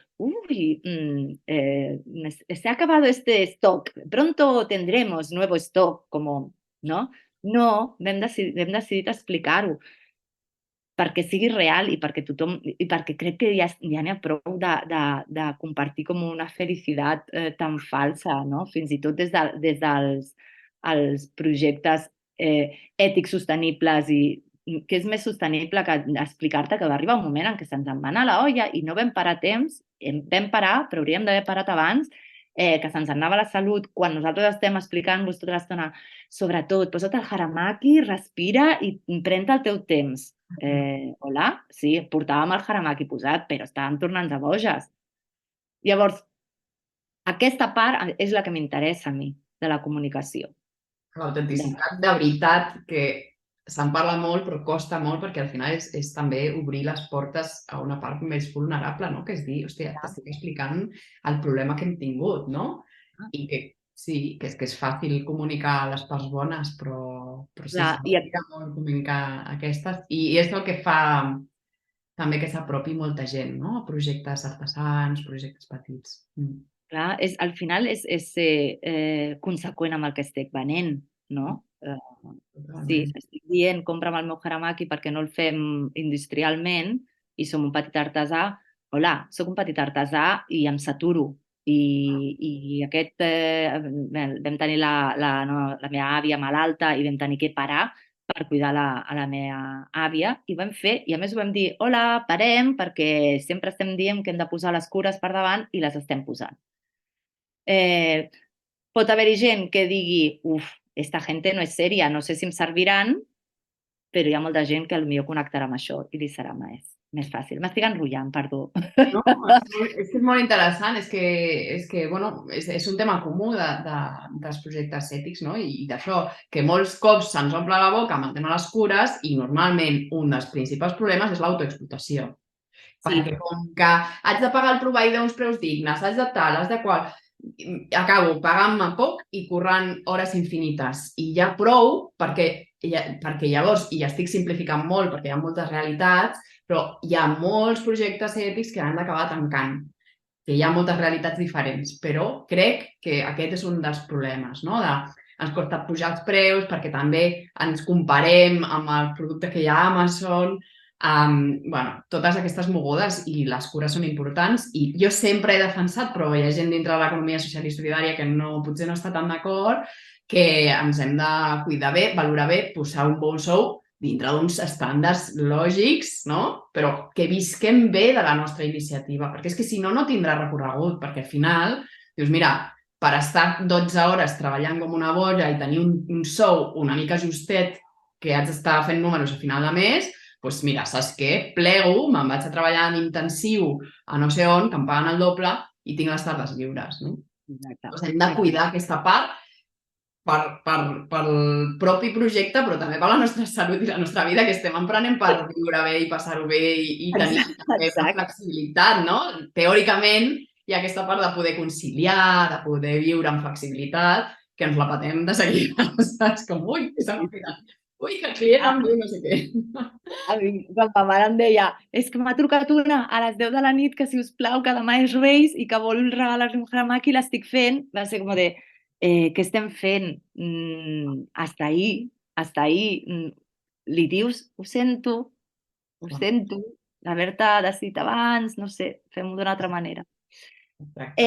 se ha acabado este stock, pronto tendremos nuevo stock, como, no? No, hem decidit explicar-ho perquè sigui real i perquè tothom, i perquè crec que ja n'hi ha prou de compartir com una felicitat tan falsa, no? Fins i tot des dels projectes ètics sostenibles i que és més sostenible que explicar-te que va arribar un moment en què se'ns en va anar la olla i no vam parar a temps, vam parar, però hauríem d'haver parat abans, que se'ns anava la salut, quan nosaltres estem explicant-vos tota l'estona, sobretot, posa't el haramaki, respira i pren-te el teu temps. Hola? Sí, portàvem el haramaki posat, però estàvem tornant-nos boges. Llavors, aquesta part és la que m'interessa a mi, de la comunicació. L'autenticitat de veritat, que se'n parla molt però costa molt perquè al final és també obrir les portes a una part més vulnerable, no? Que és dir, hòstia, t'estic explicant el problema que hem tingut, no? I que sí, que és fàcil comunicar les parts bones, però sí, s'ha molt comunicar aquestes. I és el que fa també que s'apropi molta gent, no? A projectes artesans, projectes petits. Clar, al final és ser conseqüent amb el que estic venent, no? Sí, estic dient, compra'm el meu haramaki perquè no el fem industrialment i som un petit artesà. Hola, soc un petit artesà i em saturo. I vam tenir la meva àvia malalta i vam tenir que parar per cuidar a la meva àvia i ho vam fer, i a més ho vam dir, hola, parem, perquè sempre estem dient que hem de posar les cures per davant i les estem posant. Pot haver-hi gent que digui, esta gente no és sèria, no sé si em serviran, però hi ha molta gent que potser connectarà amb això i li serà més fàcil. M'estic enrotllant, perdó. No, és que és molt interessant, és que bueno, és un tema comú dels projectes ètics, no? I d'això, que molts cops se'ns omple la boca amb el tema de les cures i normalment un dels principals problemes és l'autoexplotació. Perquè com que haig de pagar el proveïdor uns preus dignes, haig de tal, haig de qual, acabo pagant-me poc i currant hores infinites. I ja prou, perquè llavors, i estic simplificant molt perquè hi ha moltes realitats, però hi ha molts projectes ètics que han d'acabar tancant, que hi ha moltes realitats diferents, però crec que aquest és un dels problemes, no? Ens costa pujar els preus perquè també ens comparem amb el producte que hi ha a Amazon, totes aquestes mogudes, i les cures són importants i jo sempre he defensat, però hi ha gent dintre de l'economia social i solidària que potser no està tan d'acord, que ens hem de cuidar bé, valorar bé, posar un bon sou dintre d'uns estàndards lògics, no? Però que visquem bé de la nostra iniciativa, perquè és que si no, no tindrà recorregut, perquè al final dius, mira, per estar 12 hores treballant com una boja i tenir un sou una mica justet, que haig d'estar fent números a final de mes, doncs mira, saps què? Plego, me'n vaig a treballar en intensiu a no sé on, que em paguen el doble i tinc les tardes lliures, no? Doncs hem de cuidar aquesta part pel propi projecte, però també per la nostra salut i la nostra vida, que estem emprenent per viure bé i passar-ho bé i tenir una flexibilitat, no? Teòricament hi ha aquesta part de poder conciliar, de poder viure amb flexibilitat, que ens la patem de seguida, saps? Com, ui, s'ha oblidat. Ui, que el client em diu no sé què. A mi, quan ma mare em deia és que m'ha trucat una a les 10 de la nit que, si us plau, que demà és Reis i que vol regalar-li un haramaki i l'estic fent, va ser com de, què estem fent? Hasta ahí. Li dius, ho sento, d'haver-te decidit abans, no sé, fem-ho d'una altra manera. Exacte.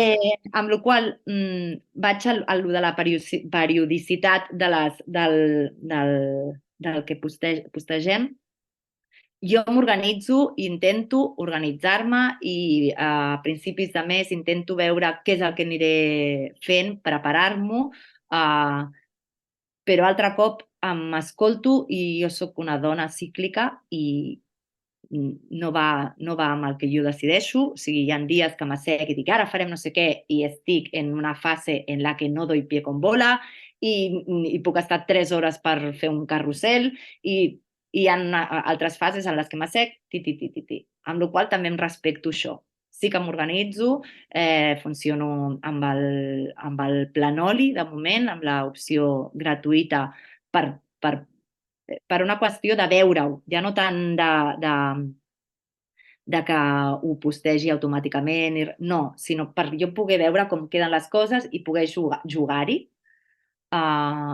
Amb la qual vaig a lo de la periodicitat del que postegem. Jo m'organitzo, intento organitzar-me i a principis de mes intento veure què és el que aniré fent, preparar-m'ho, però altre cop m'escolto i jo sóc una dona cíclica i no va amb el que jo decideixo. O sigui, hi ha dies que m'assec i dic ara farem no sé què i estic en una fase en la que no doy pie con bola i puc estar 3 hores per fer un carrusel i hi ha altres fases en les que m'assec, amb la qual també em respecto això. Sí que m'organitzo, funciono amb el Planoli, de moment, amb l'opció gratuïta per una qüestió de veure-ho, ja no tant de que ho postegi automàticament, no, sinó per jo poder veure com queden les coses i poder jugar-hi.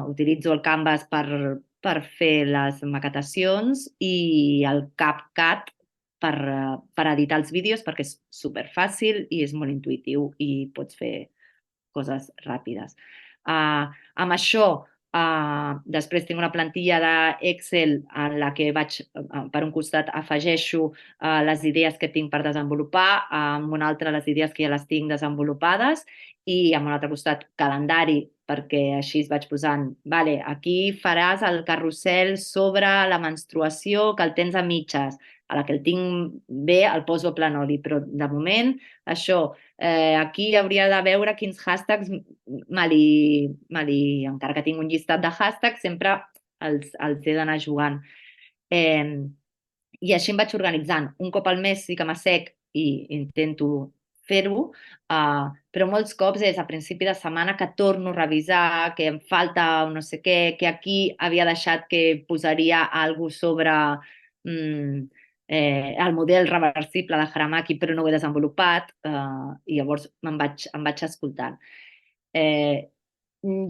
Utilitzo el Canvas per fer les maquetacions i el CapCut per editar els vídeos, perquè és superfàcil i és molt intuïtiu i pots fer coses ràpides. Amb això, després tinc una plantilla d'Excel en la que per un costat afegeixo les idees que tinc per desenvolupar, amb un altre les idees que ja les tinc desenvolupades i amb un altre costat calendari, perquè així vaig posant, vale, aquí faràs el carrusel sobre la menstruació que el tens a mitges, a la que el tinc bé el poso a Planoli, però de moment això, aquí hauria de veure quins hashtags encara que tinc un llistat de hashtags, sempre els he d'anar jugant. I així em vaig organitzant. Un cop al mes sí que m'assec i intento fer-ho, però molts cops és a principi de setmana que torno a revisar, que em falta un no sé què, que aquí havia deixat que posaria alguna cosa sobre el model reversible de Haramaki, però no ho he desenvolupat, i llavors em vaig escoltant.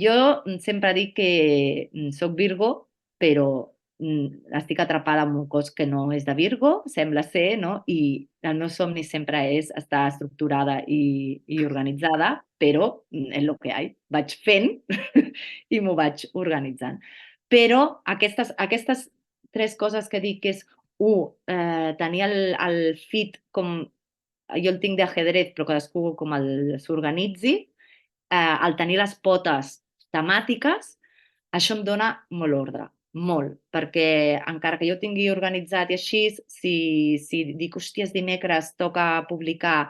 Jo sempre dic que soc Virgo, però estic atrapada en un cos que no és de Virgo, sembla ser, no? I el meu somni sempre és estar estructurada i organitzada, però és el que hi ha. Vaig fent i m'ho vaig organitzant. Però aquestes 3 coses que dic, que és, tenir el fit com jo el tinc d'ajedrez, però cadascú com s'organitzi, el tenir les potes temàtiques, això em dona molt ordre, molt, perquè encara que jo ho tingui organitzat i així, si dic, hòsties, dimecres toca publicar,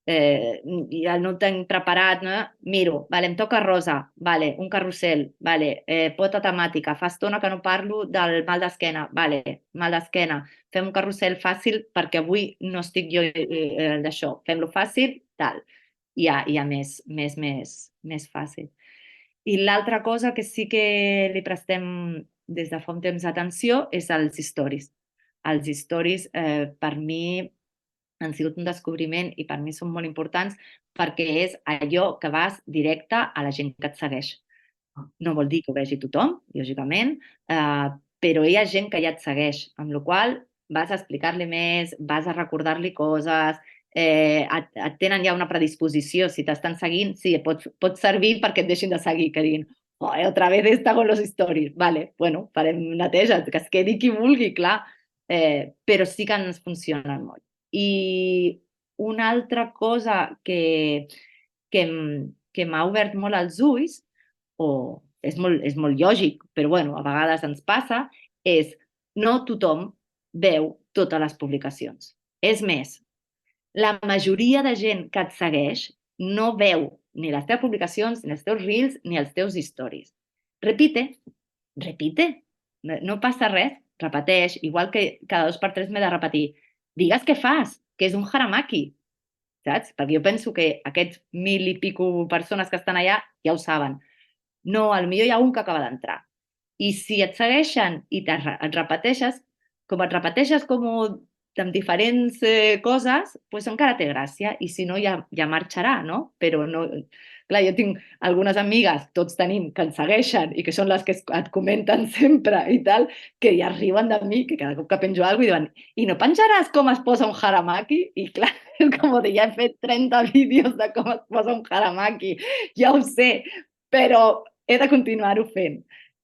ja no ho tenc preparat, no? Miro, vale, em toca rosa, vale, un carrusel, vale, pota temàtica, fa estona que no parlo del mal d'esquena, vale, mal d'esquena, fem un carrusel fàcil perquè avui no estic jo d'això, fem-lo fàcil, tal, i ja més fàcil. I l'altra cosa que sí que li prestem des de fa un temps d'atenció és als stories. Els stories per mi han sigut un descobriment i per mi són molt importants perquè és allò que vas directe a la gent que et segueix. No vol dir que ho vegi tothom, lògicament, però hi ha gent que ja et segueix, amb la qual vas a explicar-li més, vas a recordar-li coses, et tenen ja una predisposició, si t'estan seguint, sí, pot servir perquè et deixin de seguir, que diguin, otra vez esta con los stories. Vale, bueno, farem neteja, que es quedi qui vulgui, clar, però sí que ens funcionen molt. I una altra cosa que m'ha obert molt els ulls, o és molt lògic, però bueno, a vegades ens passa, és no tothom veu totes les publicacions. És més, la majoria de gent que et segueix no veu ni les teves publicacions, ni els teus reels, ni els teus stories. Repite. No passa res, repeteix, igual que cada 2 per 3 m'he de repetir. Digues què fas, que és un haramaki, saps? Perquè jo penso que aquests 1.000 i pico persones que estan allà ja ho saben. No, potser hi ha un que acaba d'entrar. I si et segueixen i et repeteixes com amb diferents coses, doncs encara té gràcia. I si no, ja marxarà, no? Però no... Clar, jo tinc algunes amigues, tots tenim, que ens segueixen i que són les que et comenten sempre i tal, que ja riuen de mi, que cada cop que penjo alguna cosa diuen i no penjaràs com es posa un haramaki? I clar, és com de ja he fet 30 vídeos de com es posa un haramaki, ja ho sé, però he de continuar-ho fent.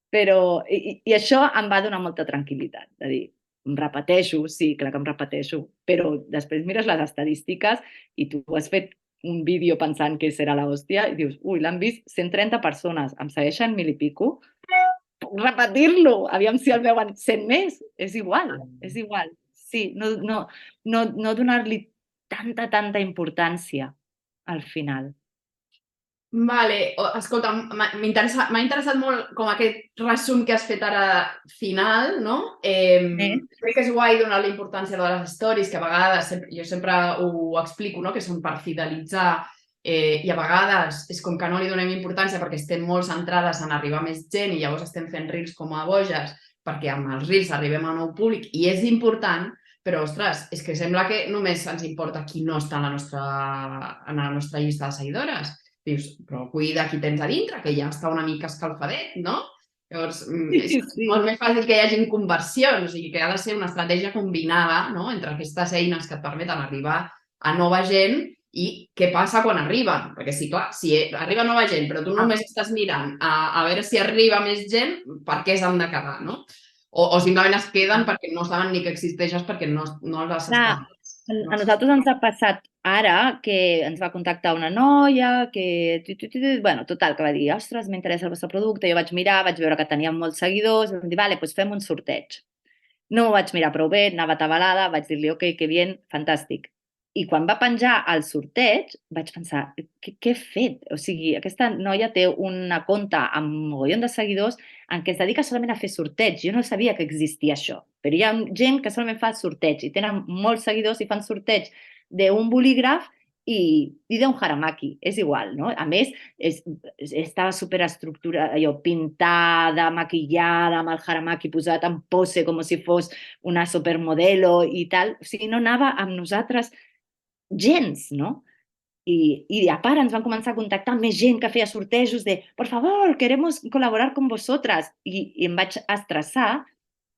Però, i això em va donar molta tranquil·litat, de dir, em repeteixo, sí, clar que em repeteixo, però després mires les estadístiques i tu has fet un vídeo pensant que serà l'hòstia i dius, ui, l'han vist 130 persones, em segueixen 1.000 i pico, puc repetir-lo, aviam si el veuen 100 més, és igual, és igual. Sí, no donar-li tanta importància al final. Vale, escolta, m'ha interessat molt com aquest resum que has fet ara final, no? Crec que és guai donar la importància de les stories, que a vegades, jo sempre ho explico, no? Que són per fidelitzar i a vegades és com que no li donem importància perquè estem molt centrades en arribar a més gent i llavors estem fent reels com a boges perquè amb els reels arribem a un nou públic i és important, però, ostres, és que sembla que només ens importa qui no està en la nostra llista de seguidores. Dius, però cuida qui tens a dintre, que ja està una mica escalfadet, no? Llavors, és molt més fàcil que hi hagi conversions, o sigui, que ha de ser una estratègia combinada, no?, entre aquestes eines que et permeten arribar a nova gent i què passa quan arriben. Perquè sí, clar, si arriba nova gent, però tu només estàs mirant a veure si arriba més gent, per què s'han de quedar, no? O simplement es queden perquè no saben ni que existeixes perquè no les estan... A nosaltres ens ha passat ara que ens va contactar una noia que... Bueno, total, que va dir, ostres, m'interessa el vostre producte. Jo vaig mirar, vaig veure que teníem molts seguidors, vam dir, vale, doncs fem un sorteig. No ho vaig mirar prou bé, anava atabalada, vaig dir-li, ok, que bien, fantàstic. I quan va penjar el sorteig, vaig pensar, què he fet? O sigui, aquesta noia té una compte amb un mogollon de seguidors en què es dedica solament a fer sorteig. Jo no sabia que existia això, però hi ha gent que solament fa sorteig i tenen molts seguidors i fan sorteig d'un bolígraf i d'un haramaki, és igual, no? A més, estava superestructurada, allò, pintada, maquillada, amb el haramaki posat en pose com si fos una supermodelo i tal. O sigui, no anava amb nosaltres gens, no? I a part ens van començar a contactar més gent que feia sortejos de por favor, queremos colaborar con vosotras. I em vaig estressar.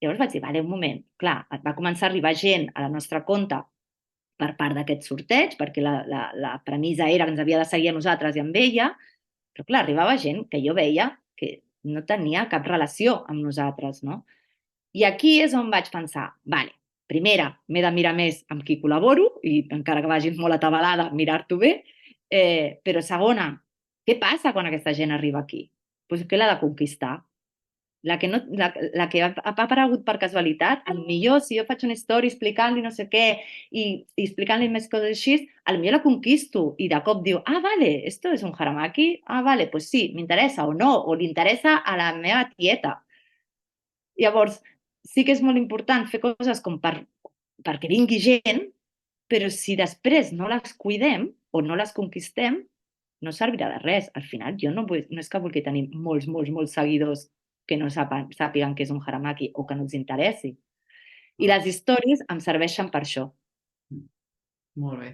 Llavors vaig dir, vale, un moment. Clar, va començar a arribar gent a la nostra compte per part d'aquest sorteig, perquè la premissa era que ens havia de seguir a nosaltres i amb ella, però clar, arribava gent que jo veia que no tenia cap relació amb nosaltres, no? I aquí és on vaig pensar, vale, primera, m'he de mirar més amb qui col·laboro, i encara que vagis molt atabalada, mirar-t'ho bé, però segona, què passa quan aquesta gent arriba aquí? Doncs que l'ha de conquistar. La que ha aparegut per casualitat, millor si jo faig una story explicant-li no sé què i explicant-li més coses així, potser la conquisto i de cop diu, ah, vale, esto es un haramaki, ah, vale, pues sí, m'interessa o no, o li interessa a la meva tieta. Llavors, sí que és molt important fer coses com perquè vingui gent, però si després no les cuidem o no les conquistem, no servirà de res. Al final, jo no és que vulgui tenir molts seguidors que no sàpiguen què és un haramaki o que no els interessi. I les històries em serveixen per això. Molt bé.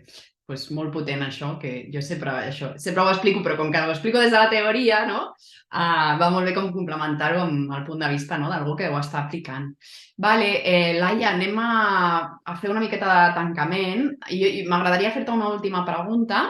Pues molt potent això, que jo sempre ho explico, però com que ho explico des de la teoria, no? Va molt bé com complementar-ho amb el punt de vista, no?, d'algú que ho està aplicant. Vale, Laia, anem a fer una miqueta de tancament. I m'agradaria fer-te una última pregunta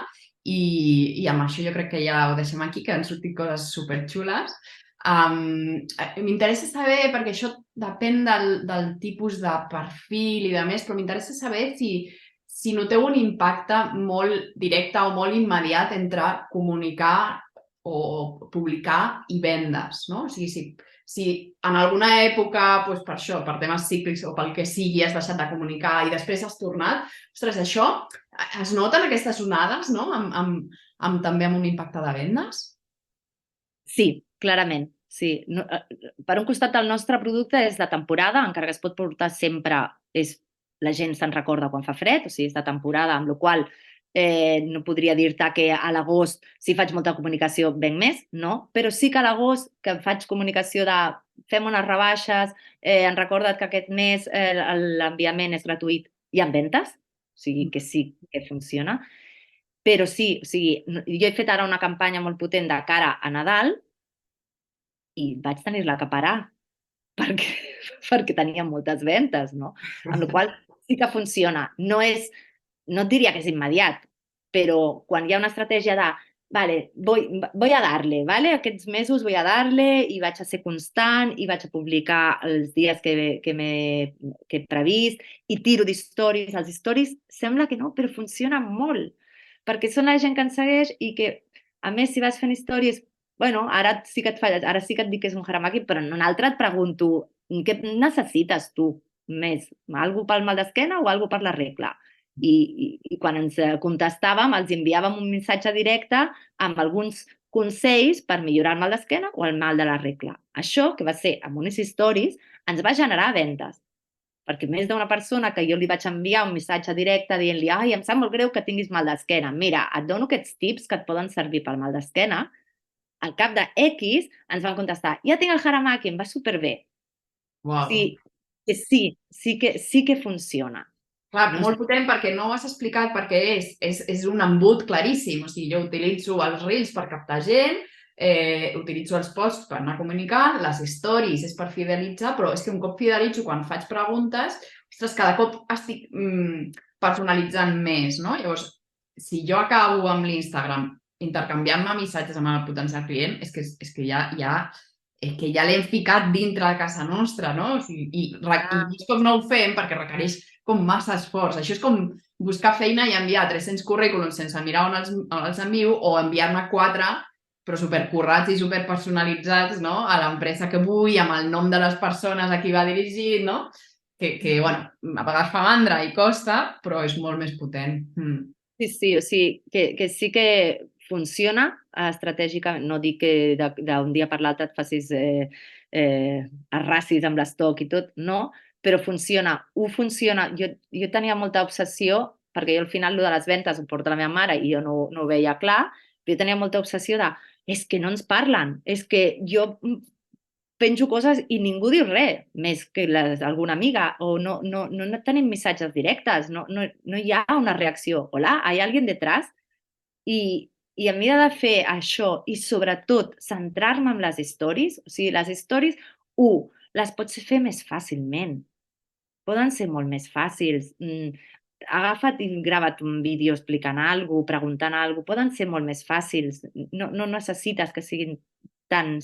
i amb això jo crec que ja ho deixem aquí, que han sortit coses superxules. M'interessa saber, perquè això depèn del tipus de perfil i de més, però m'interessa saber si noteu un impacte molt directe o molt immediat entre comunicar o publicar i vendes, no? O sigui, si en alguna època, doncs per això, per temes cíclics o pel que sigui, has deixat de comunicar i després has tornat, ostres, això es noten aquestes onades, no?, també amb un impacte de vendes? Sí, clarament, sí. Per un costat, el nostre producte és de temporada, encara que es pot portar sempre, la gent se'n recorda quan fa fred, o sigui, és de temporada, amb la qual No podria dir-te que a l'agost, si faig molta comunicació, venc més, no? Però sí que a l'agost, que faig comunicació de fem unes rebaixes, en recorda't que aquest mes l'enviament és gratuït, hi ha ventes, o sigui que sí que funciona. Però sí, o sigui, jo he fet ara una campanya molt potent de cara a Nadal i vaig tenir-la que parar perquè, perquè tenia moltes ventes, no? Amb la qual cosa sí que funciona. No et diria que és immediat, però quan hi ha una estratègia de vale, voy a darle, ¿vale? Aquests mesos voy a darle i vaig a ser constant i vaig a publicar els dies que he previst i tiro d'historis. Els stories sembla que no, però funcionen molt perquè són la gent que ens segueix i que, a més, si vas fent històries, bueno, ara sí que et falles, ara sí que et dic que és un haramaki, però en un altre et pregunto, què necessites tu més? Algú pel mal d'esquena o algú per la regla? I quan ens contestàvem els enviàvem un missatge directe amb alguns consells per millorar el mal d'esquena o el mal de la regla. Això, que va ser amb unes stories, ens va generar ventes. Perquè més d'una persona que jo li vaig enviar un missatge directe dient-li ai, em sap molt greu que tinguis mal d'esquena. Mira, et dono aquests tips que et poden servir pel mal d'esquena. Al cap de X ens van contestar ja tinc el haramaki, em va superbé. Wow. Sí que funciona. Clar, No sé. molt potent perquè no ho has explicat perquè és un embut claríssim. O sigui, jo utilitzo els Reels per captar gent, utilitzo els posts per anar comunicant, les stories és per fidelitzar, però és que un cop fidelitzo, quan faig preguntes, ostres, cada cop estic personalitzant més, no? Llavors, si jo acabo amb l'Instagram intercanviant-me missatges amb el potencial client, és que ja l'hem ficat dintre de casa nostra, no? O sigui, i molts cops no ho fem perquè requereix com massa esforç. Això és com buscar feina i enviar 300 currículums sense mirar on els envio o enviar-ne 4 però supercurrats i superpersonalitzats, no? A l'empresa que vull, amb el nom de les persones a qui va dirigit, no? Bueno, a vegades fa mandra i costa, però és molt més potent. Sí, o sigui, que sí que funciona estratègicament. No dic que d'un dia per l'altre et facis arrasis amb l'estoc i tot, no, però funciona. Funciona. Jo tenia molta obsessió, perquè jo al final lo de les ventes ho porta la meva mare i jo no ho veia clar, però jo tenia molta obsessió de és que no ens parlen, és que jo penjo coses i ningú diu res, més que alguna amiga, o no tenim missatges directes, no hi ha una reacció. Hola, ¿hay alguien detrás? I a mi de fer això i sobretot centrar-me en les stories, o sigui, les stories, les pots fer més fàcilment, poden ser molt més fàcils. Agafa't i grava't un vídeo explicant alguna cosa, preguntant alguna cosa, poden ser molt més fàcils. No necessites que siguin tan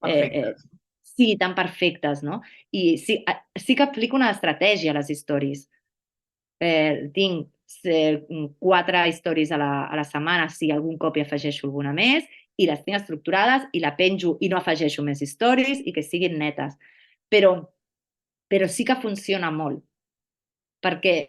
Perfecte. sí, tan perfectes, no? I sí que aplico una estratègia a les stories. Tinc 4 stories a la setmana, si algun cop hi afegeixo alguna més, i les tinc estructurades i la penjo i no afegeixo més stories i que siguin netes. Però sí que funciona molt, perquè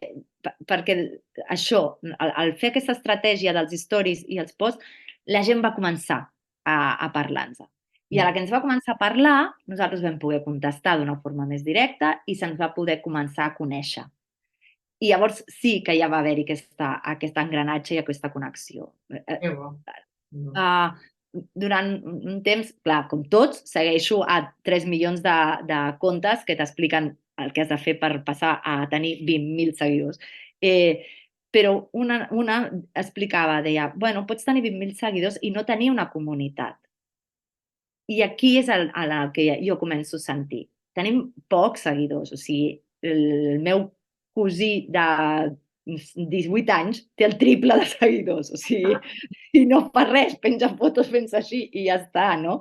això, al fer aquesta estratègia dels stories i els posts, la gent va començar a parlar-nos. I a la que ens va començar a parlar, nosaltres vam poder contestar d'una forma més directa i se'ns va poder començar a conèixer. I llavors sí que ja va haver-hi aquest engranatge i aquesta connexió. Que bo. Durant un temps, clar, com tots, segueixo a 3 milions de comptes que t'expliquen el que has de fer per passar a tenir 20.000 seguidors. Però una explicava, deia, bueno, pots tenir 20.000 seguidors i no tenir una comunitat. I aquí és el que jo començo a sentir. Tenim pocs seguidors, o sigui, el meu cosí de 18 anys té el triple de seguidors, o sigui, i no fa res, penja fotos fent així i ja està, no?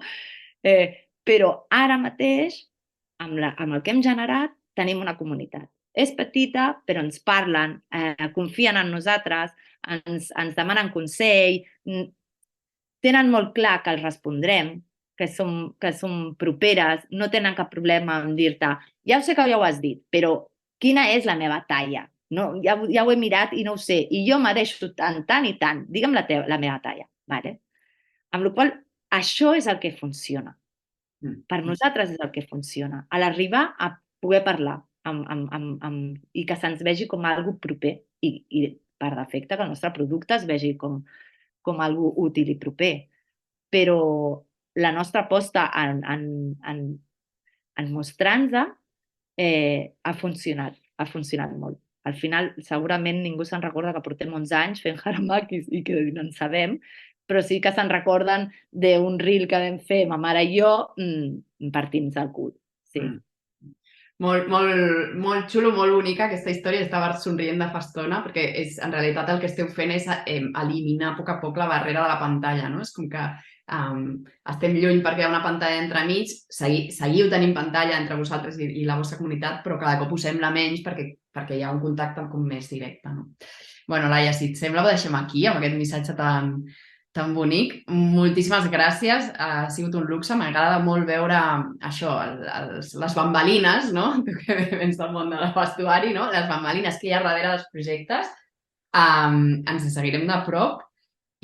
Però ara mateix, amb el que hem generat, tenim una comunitat. És petita, però ens parlen, confien en nosaltres, ens demanen consell, tenen molt clar que els respondrem, que som properes, no tenen cap problema en dir-te ja ho sé que ja ho has dit, però quina és la meva talla? No, ja ho he mirat i no ho sé. I jo mereixo tant i tant. Digue'm la meva talla. Vale? Amb la qual cosa, això és el que funciona. Per nosaltres és el que funciona. A l'arribar a poder parlar i que se'ns vegi com algo proper i per defecte que el nostre producte es vegi com algo útil i proper. Però la nostra aposta en mostrar-nos ha funcionat molt. Al final, segurament ningú se'n recorda que portem 11 anys fent haramakis i que no en sabem, però sí que se'n recorden d'un reel que vam fer ma mare i jo partint-nos el cul. Sí. Molt, molt, molt xulo, molt bonica aquesta història, estava somrient de fa estona, perquè en realitat el que esteu fent és eliminar a poc a poc la barrera de la pantalla, no? És com que estem lluny perquè hi ha una pantalla entremig, seguiu tenint pantalla entre vosaltres i la vostra comunitat, però cada cop us sembla menys perquè hi ha un contacte com més directe, no? Bueno, Laia, si et sembla, ho deixem aquí, amb aquest missatge tan bonic. Moltíssimes gràcies, ha sigut un luxe, m'agrada molt veure això, les bambalines, no? Tu que vens del món del vestuari, no? Les bambalines que hi ha darrere dels projectes. Ens seguirem de prop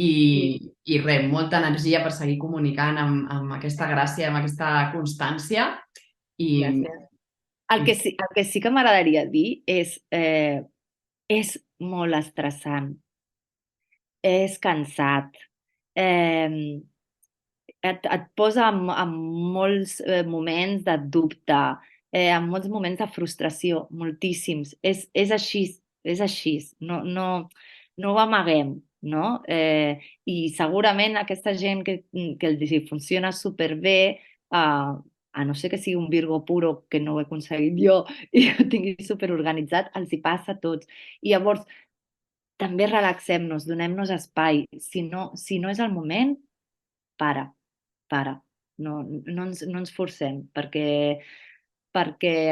i res, molta energia per seguir comunicant amb aquesta gràcia, amb aquesta constància. Gràcies. El que sí que m'agradaria dir és molt estressant, és cansat, et posa en molts moments de dubte, en molts moments de frustració, moltíssims. És així, no ho amaguem, no? I segurament aquesta gent que els funciona superbé, a no ser que sigui un Virgo puro, que no ho he aconseguit jo, i ho tingui superorganitzat, els hi passa a tots. I llavors, també relaxem-nos, donem-nos espai. Si no és el moment, para. No ens forcem, perquè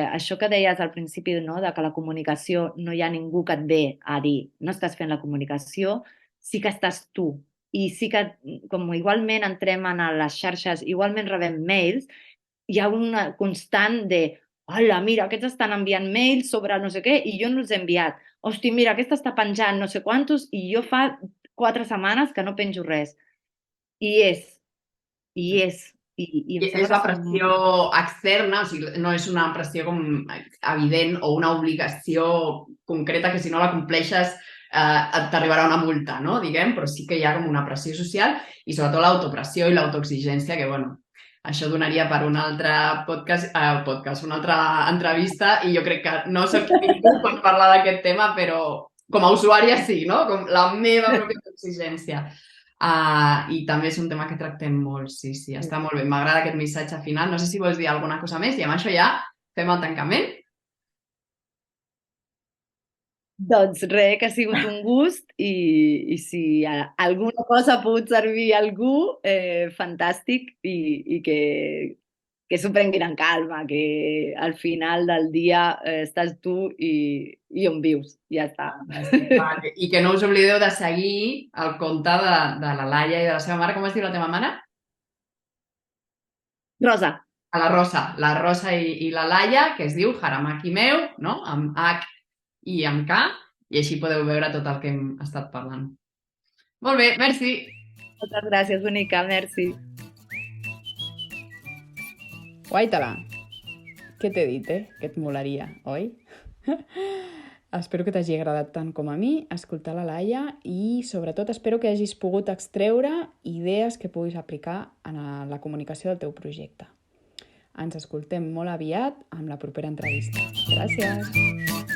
això que deies al principi, no, de que la comunicació no hi ha ningú que et ve a dir no estàs fent la comunicació, sí que estàs tu. I sí que, com igualment entrem a les xarxes, igualment rebem mails, hi ha una constant de hola, mira, aquests estan enviant mails sobre no sé què i jo no els he enviat. Hosti, mira, aquesta està penjant no sé quantos i jo fa 4 setmanes que no penjo res. I és la pressió externa, o sigui, no és una pressió com evident o una obligació concreta que si no la compleixes t'arribarà una multa, no? Diguem, però sí que hi ha com una pressió social i sobretot l'autopressió i l'autoexigència que, bueno, això donaria per un altre podcast, una altra entrevista i jo crec que no soc ningú per parlar d'aquest tema, però com a usuària sí, no? Com la meva pròpia exigència. I també és un tema que tractem molt, sí, està molt bé. M'agrada aquest missatge final. No sé si vols dir alguna cosa més i amb això ja fem el tancament. Doncs res, que ha sigut un gust i si alguna cosa ha pogut servir a algú, fantàstic i que s'ho prenguin en calma, que al final del dia estàs tu i on vius, ja està. I que no us oblideu de seguir el compte de la Laia i de la seva mare. Com es diu la teva mare? Rosa. A la Rosa i la Laia, que es diu Haramaki Meu, no? Amb H i amb K, i així podeu veure tot el que hem estat parlant. Molt bé, merci. Moltes gràcies, bonica, merci. Guaita-la. Què t'he dit, Que et molaria, oi? Espero que t'hagi agradat tant com a mi escoltar la Laia i sobretot espero que hagis pogut extreure idees que puguis aplicar en la comunicació del teu projecte. Ens escoltem molt aviat amb la propera entrevista. Gràcies!